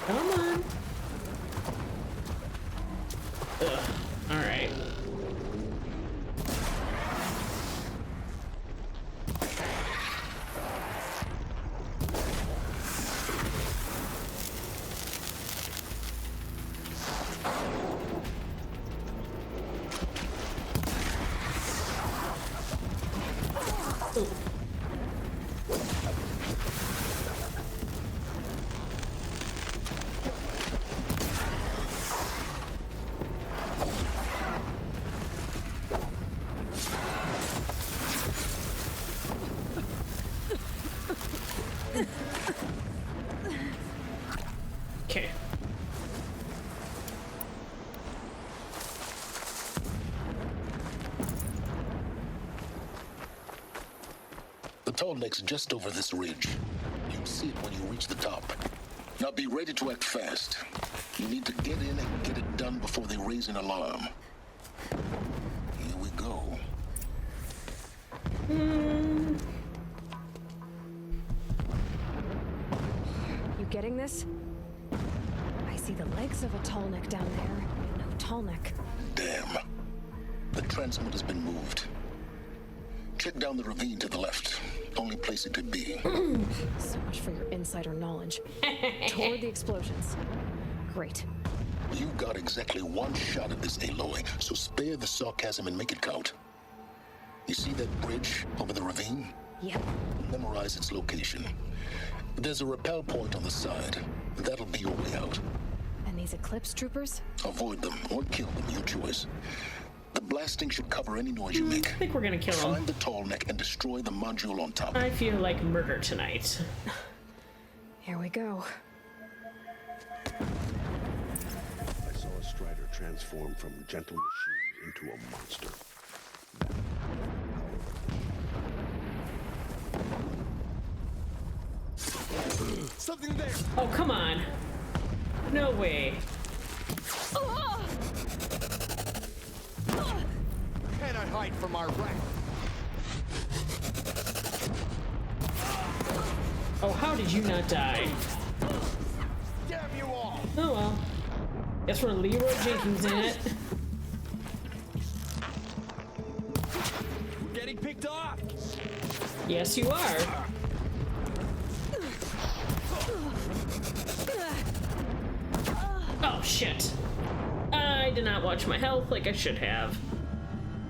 Come on. Ugh. All right. Ooh. Okay. The tall neck's just over this ridge. You'll see it when you reach the top. Now be ready to act fast. You need to get in and get it done before they raise an alarm. Here we go. You getting this? I see the legs of a tall neck down there. No tall neck. Damn. The transmitter's been moved. Check down the ravine to the left. Only place it could be. So much for your insider knowledge. Toward the explosions. Great. You got exactly one shot at this, Aloy, so spare the sarcasm and make it count. You see that bridge over the ravine? Yep. Memorize its location. There's a rappel point on the side. That'll be your way out. And these Eclipse troopers? Avoid them or kill them, your choice. The blasting should cover any noise you make. I think we're gonna kill him. Find the tall neck and destroy the module on top. I feel like murder tonight. Here we go. I saw a Strider transform from gentle machine into a monster. Something there! Oh, come on. No way. Cannot hide from our wrath. Oh, how did you not die? Damn you all! Oh well. Guess we're Leroy Jenkins in it. We're getting picked off! Yes, you are. Oh, shit. I did not watch my health like I should have.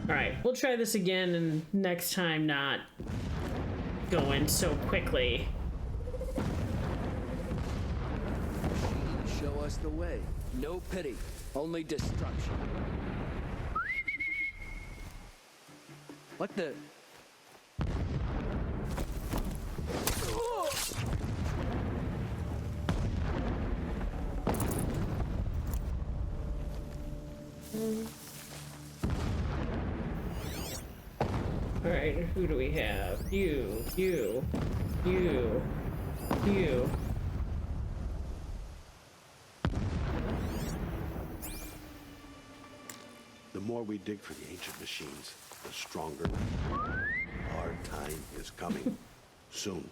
Alright, we'll try this again and next time not go in so quickly. Show us the way. No pity, only destruction. What the? Alright, who do we have? You. The more we dig for the ancient machines, the stronger. Our time is coming. Soon.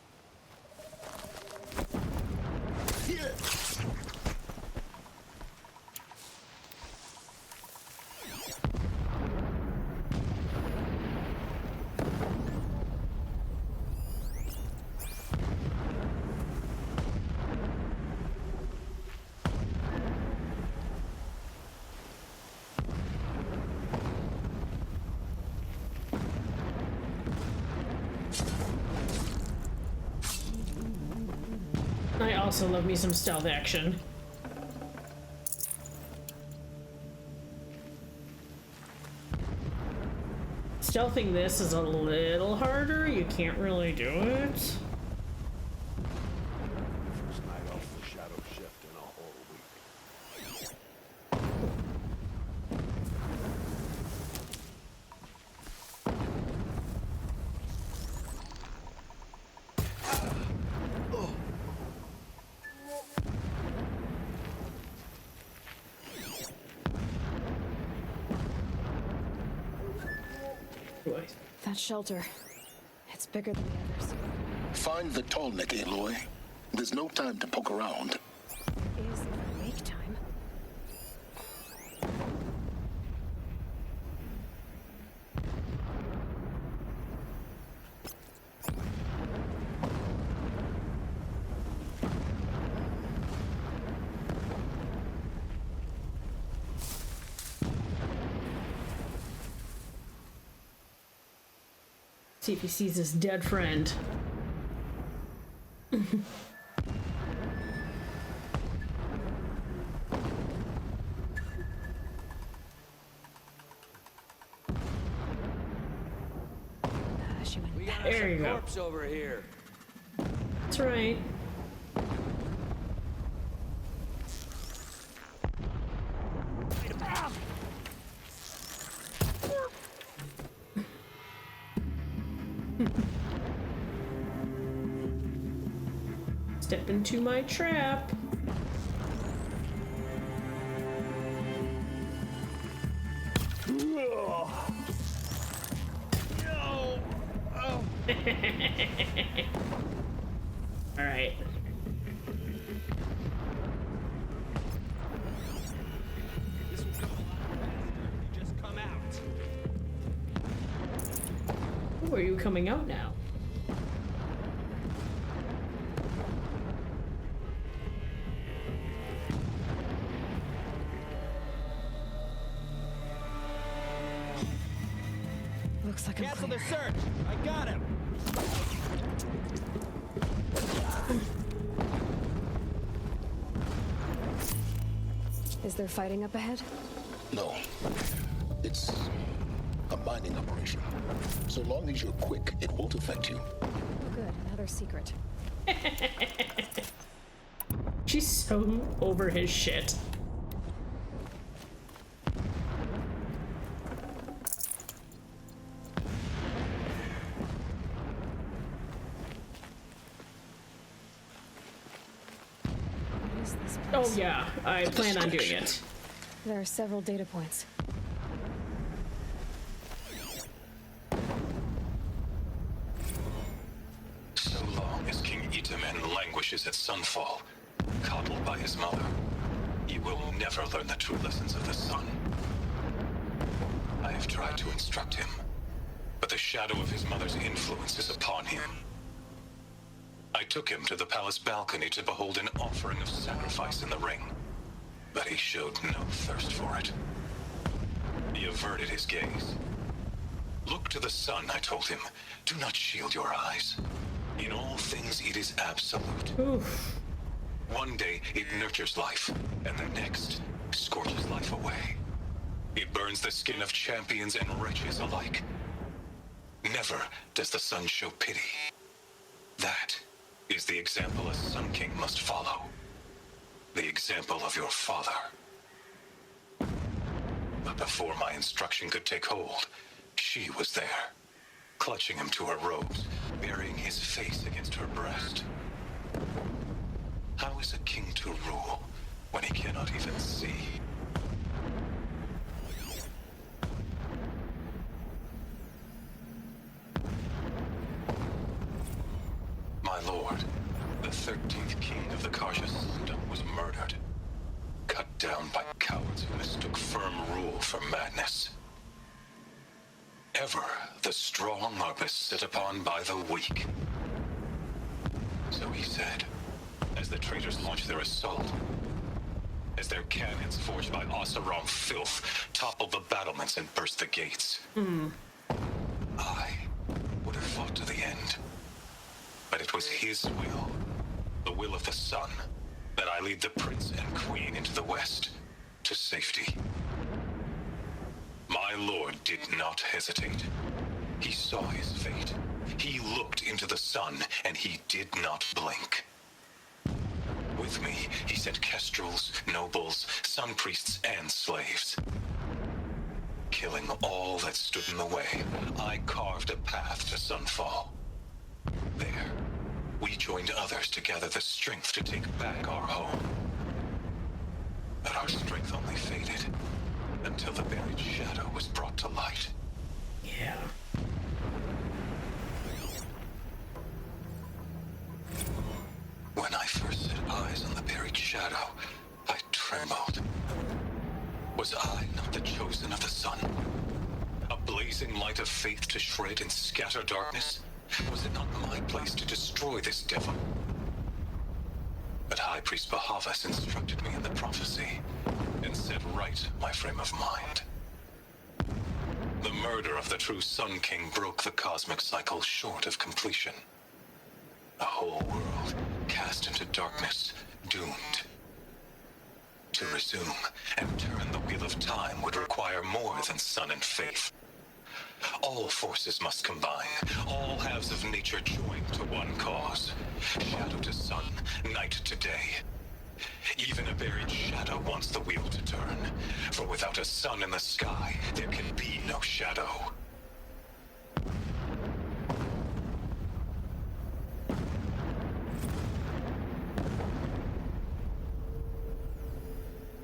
I also love me some stealth action. Stealthing this is a little harder. You can't really do it. First night off the shadow shift in a whole week. That shelter. It's bigger than the others. Find the tall neck, Aloy. There's no time to poke around. Is if I make time. See if he sees his dead friend. We got There you a go. corpse over here. That's right. Step into my trap. All right. This will come a lot faster if you just come out. Ooh, are you coming out now? Looks like I'm Cancel clear. the search. I got him. Is there fighting up ahead? No. It's a mining operation. So long as you're quick, it won't affect you. Oh, good. Another secret. She's so over his shit. What is this place? Oh yeah, I plan on doing it. There are several data points. So long as King Itamen languishes at Sunfall, coddled by his mother, he will never learn the true lessons of the sun. I have tried to instruct him, but the shadow of his mother's influence is upon him. I took him to the palace balcony to behold an offering of sacrifice in the ring, but he showed no thirst for it. He averted his gaze, Look to the sun, I told him. Do not shield your eyes. In all things, it is absolute. Oof. One day, it nurtures life, and the next, scorches life away. It burns the skin of champions and wretches alike. Never does the sun show pity. That is the example a Sun King must follow. The example of your father. But before my instruction could take hold, she was there, clutching him to her robes, burying his face against her breast. How is a king to rule when he cannot even see? My lord, the 13th king of the Karja's kingdom was murdered. Cut down by cowards who mistook firm rule for madness. Ever the strong are beset upon by the weak. So he said, as the traitors launched their assault, as their cannons forged by Oseram filth toppled the battlements and burst the gates. I would have fought to the end. But it was his will, the will of the sun, that I lead the prince and queen into the west, to safety. My lord did not hesitate. He saw his fate. He looked into the sun, and he did not blink. With me, he sent kestrels, nobles, sun priests, and slaves. Killing all that stood in the way, I carved a path to sunfall. There, we joined others to gather the strength to take back our home. But our strength only faded until the buried shadow was brought to light. Yeah. When I first set eyes on the buried shadow, I trembled. Was I not the chosen of the sun? A blazing light of faith to shred and scatter darkness? Was it not my place to destroy this devil? But High Priest Bahavas instructed me in the prophecy and set right my frame of mind. The murder of the true Sun King broke the cosmic cycle short of completion. A whole world cast into darkness, doomed. To resume and turn the wheel of time would require more than sun and faith. All forces must combine, all halves of nature join to one cause. Shadow to sun, night to day. Even a buried shadow wants the wheel to turn, for without a sun in the sky, there can be no shadow.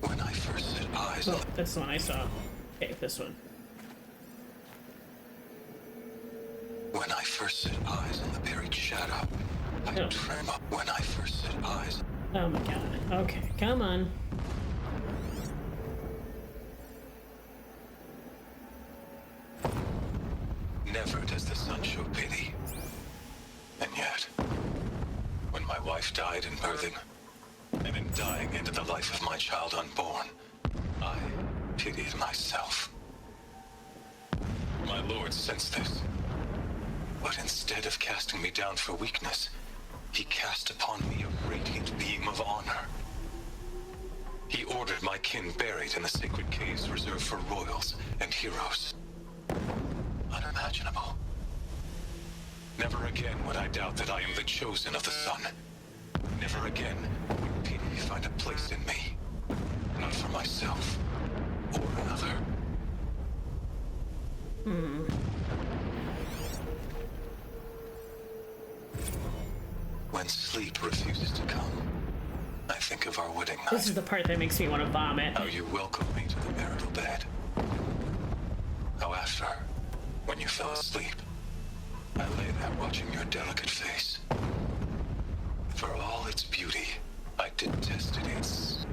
When I first set eyes on that's the one I saw. Okay, this one. When I first set eyes on the buried shadow, I trembled. When I first set eyes. Oh my god. Okay, come on. Never does the sun show pity. And yet, when my wife died in birthing, and in dying ended the life of my child unborn, I pitied myself. My lord sensed this. But instead of casting me down for weakness, he cast upon me a radiant beam of honor. He ordered my kin buried in the sacred caves reserved for royals and heroes. Unimaginable. Never again would I doubt that I am the chosen of the sun. Never again would pity find a place in me. Not for myself or another. When sleep refuses to come, I think of our wedding night. This is the part that makes me want to vomit. How you welcomed me to the marital bed. How after, when you fell asleep, I lay there watching your delicate face. For all its beauty, I detested its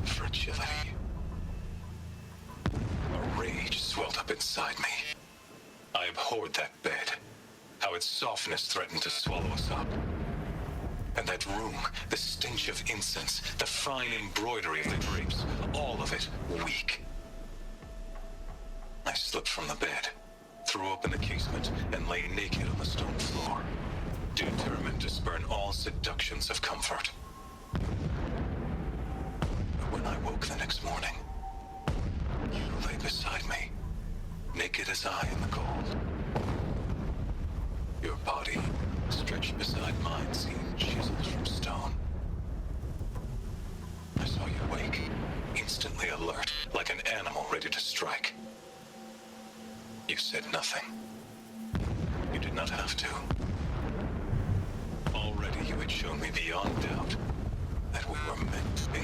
fragility. A rage swelled up inside me. I abhorred that bed. How its softness threatened to swallow us up. And that room, the stench of incense, the fine embroidery of the drapes, all of it weak. I slipped from the bed threw open the casement, and lay naked on the stone floor, determined to spurn all seductions of comfort. But when I woke the next morning, you lay beside me, naked as I in the cold. Your body, stretched beside mine, seemed chiseled from stone. I saw you wake, instantly alert, like an animal ready to strike. You said nothing. You did not have to. Already you had shown me beyond doubt that we were meant to be.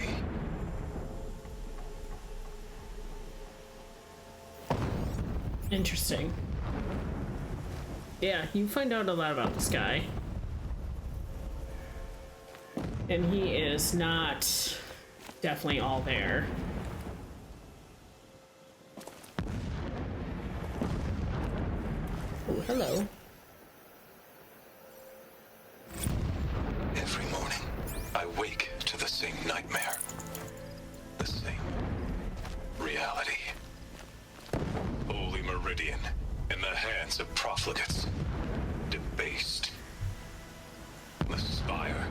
Interesting. Yeah, you find out a lot about this guy. And he is not definitely all there. Oh, hello. Every morning, I wake to the same nightmare. The same reality. Holy Meridian, in the hands of profligates. Debased. The spire,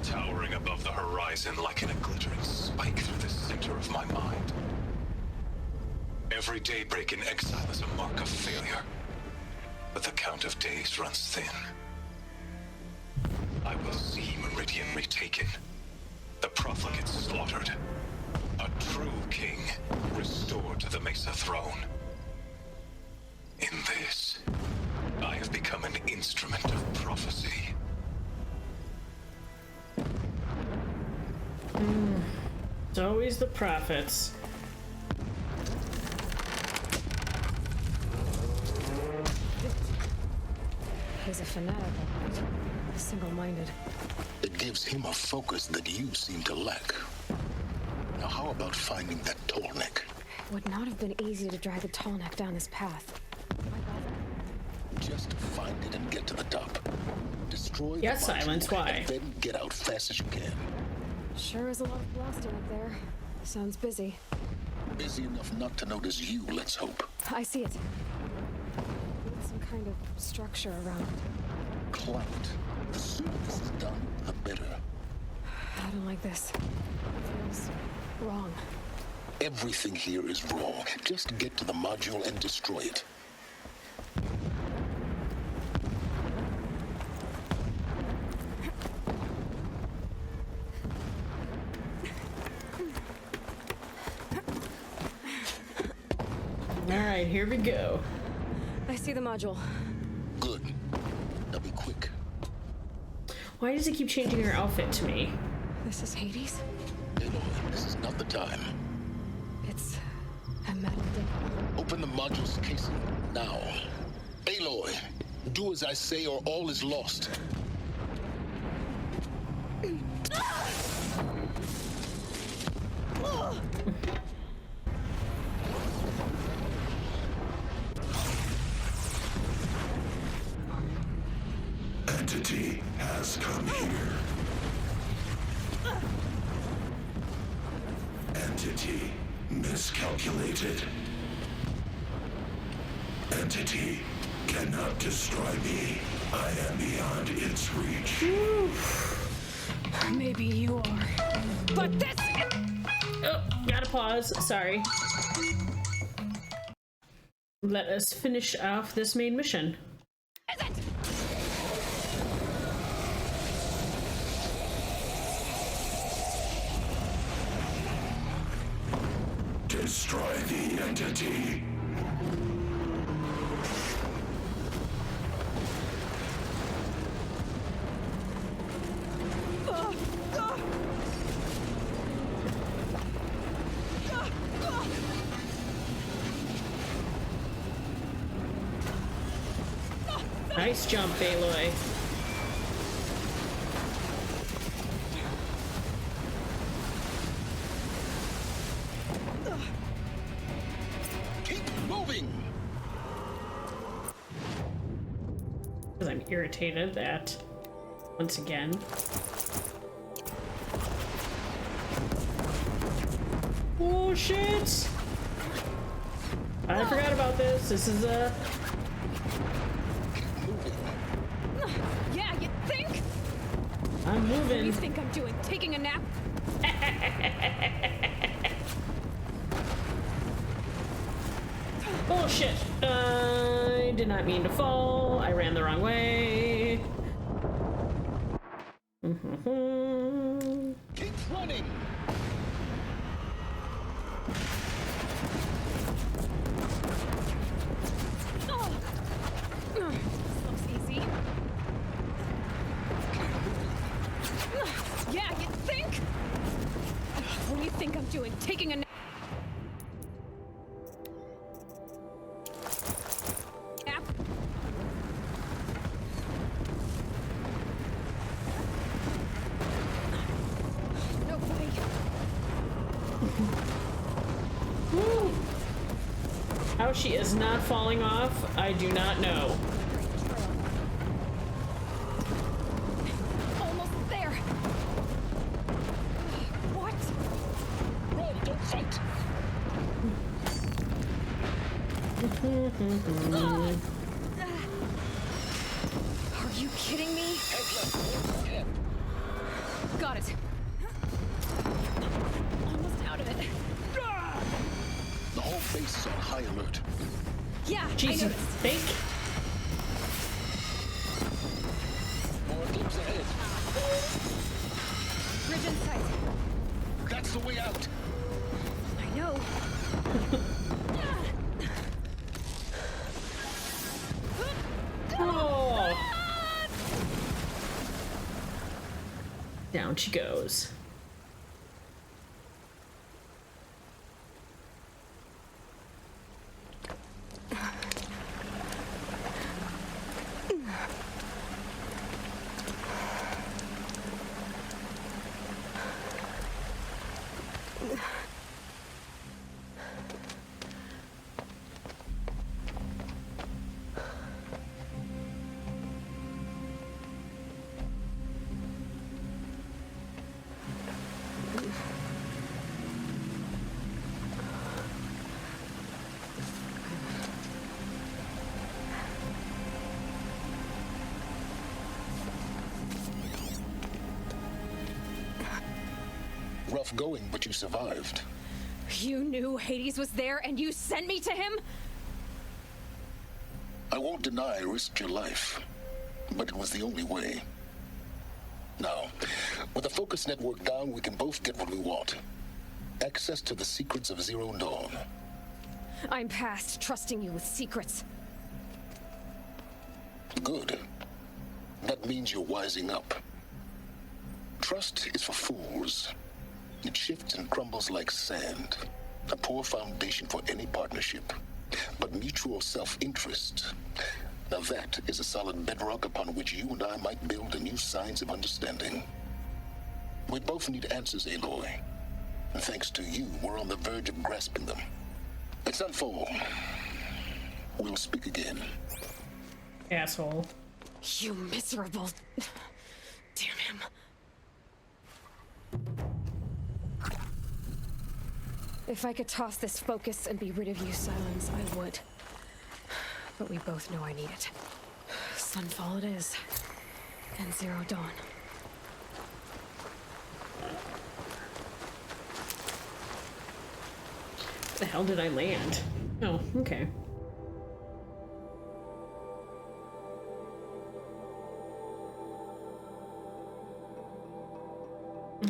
towering above the horizon like in a glittering spike through the center of my mind. Every daybreak in exile is a mark of failure. But the count of days runs thin. I will see Meridian retaken. The profligates slaughtered. A true king restored to the Mesa throne. In this, I have become an instrument of prophecy. It's always the prophets. He's a fanatic, single-minded. It gives him a focus that you seem to lack. Now, how about finding that tall neck? It would not have been easy to drag a tall neck down this path. Just find it and get to the top. Destroy the Yes, module Silence, why? and then get out fast as you can. Sure is a lot of blasting up there. Sounds busy. Busy enough not to notice you, let's hope. I see it. Need some kind of structure around it. Clout. The sooner this is done, the better. I don't like this. It feels wrong. Everything here is wrong. Just get to the module and destroy it. Alright, here we go. I see the module. Good. Now be quick. Why does he keep changing her outfit to me? This is Hades? Aloy, this is not the time. It's a metal dip. Open the module's casing now. Aloy, do as I say or all is lost. Entity has come here. Entity miscalculated. Entity cannot destroy me. I am beyond its reach. Maybe you are. But this... Oh, gotta pause. Sorry. Let us finish off this main mission. Is it? Destroy the entity. Nice jump, Aloy. Keep moving. Because I'm irritated that, once again. Oh shit! I forgot about this. This is a Yeah, you think? I'm moving. What do you think I'm doing? Taking a nap? Bullshit. I did not mean to fall. I ran the wrong way. Keep running! This looks easy. Yeah, you think? What do you think I'm doing? Taking a nap? No way. How she is not falling off, I do not know. Almost there. What? Run, don't fight! Are you kidding me? Head left, forward again. Got it. Almost out of it. The whole base is on high alert. Yeah, Jesus, I noticed. fake. More glimpse ahead. Bridge in sight. That's the way out. I know. Oh. Down she goes. Rough going, but you survived. You knew Hades was there and you sent me to him? I won't deny I risked your life, but it was the only way. Now, with the focus network down, we can both get what we want. Access to the secrets of Zero Dawn. I'm past trusting you with secrets. Good. That means you're wising up. Trust is for fools. It shifts and crumbles like sand. A poor foundation for any partnership. But mutual self-interest, now that is a solid bedrock upon which you and I might build a new science of understanding. We both need answers, Aloy. And thanks to you, we're on the verge of grasping them. Let's unfold. We'll speak again. Asshole. You miserable... Damn him. If I could toss this focus and be rid of you, Silence, I would. But we both know I need it. Sunfall it is. And Zero Dawn. Where the hell did I land? Oh, okay.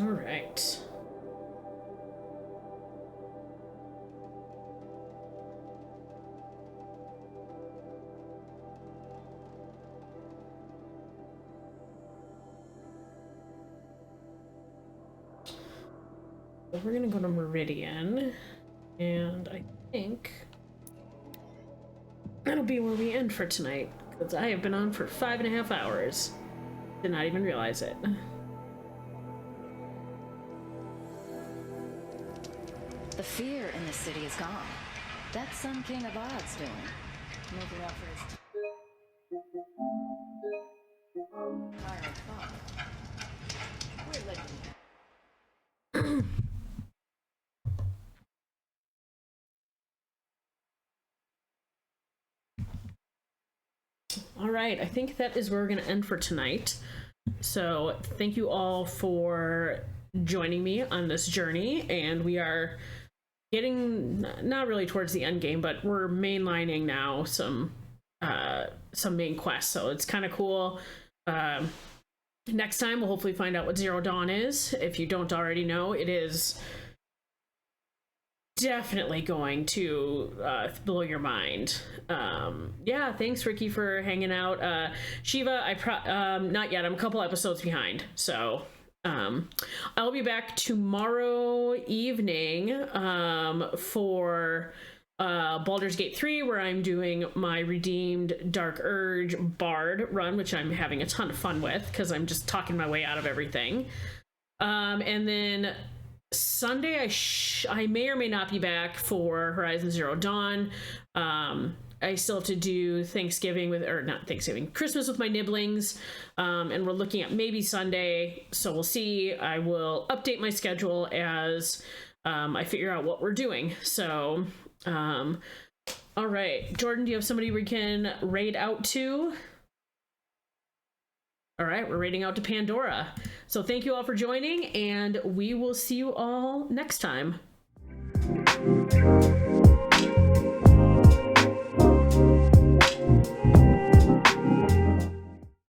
All right. So we're gonna go to Meridian, and I think that'll be where we end for tonight, because I have been on for 5.5 hours. Did not even realize it. The fear in the city is gone. That's some king of odds doing. Making up for his tyrant father. We're legendary. All All right, I think that is where we're going to end for tonight. So thank you all for joining me on this journey, and we are getting not really towards the end game, but we're mainlining now some main quests, so it's kind of cool. Next time we'll hopefully find out what Zero Dawn is. If you don't already know, it is definitely going to blow your mind. Yeah, thanks Ricky for hanging out. Shiva, not yet, I'm a couple episodes behind, so I'll be back tomorrow evening for Baldur's Gate 3, where I'm doing my Redeemed Dark Urge Bard run, which I'm having a ton of fun with because I'm just talking my way out of everything. And then Sunday, I may or may not be back for Horizon Zero Dawn. I still have to do Christmas with my nibblings, and we're looking at maybe Sunday, so we'll see. I will update my schedule as I figure out what we're doing. So, all right, Jordan, do you have somebody we can raid out to? All right, we're raiding out to Pandora. So thank you all for joining, and we will see you all next time.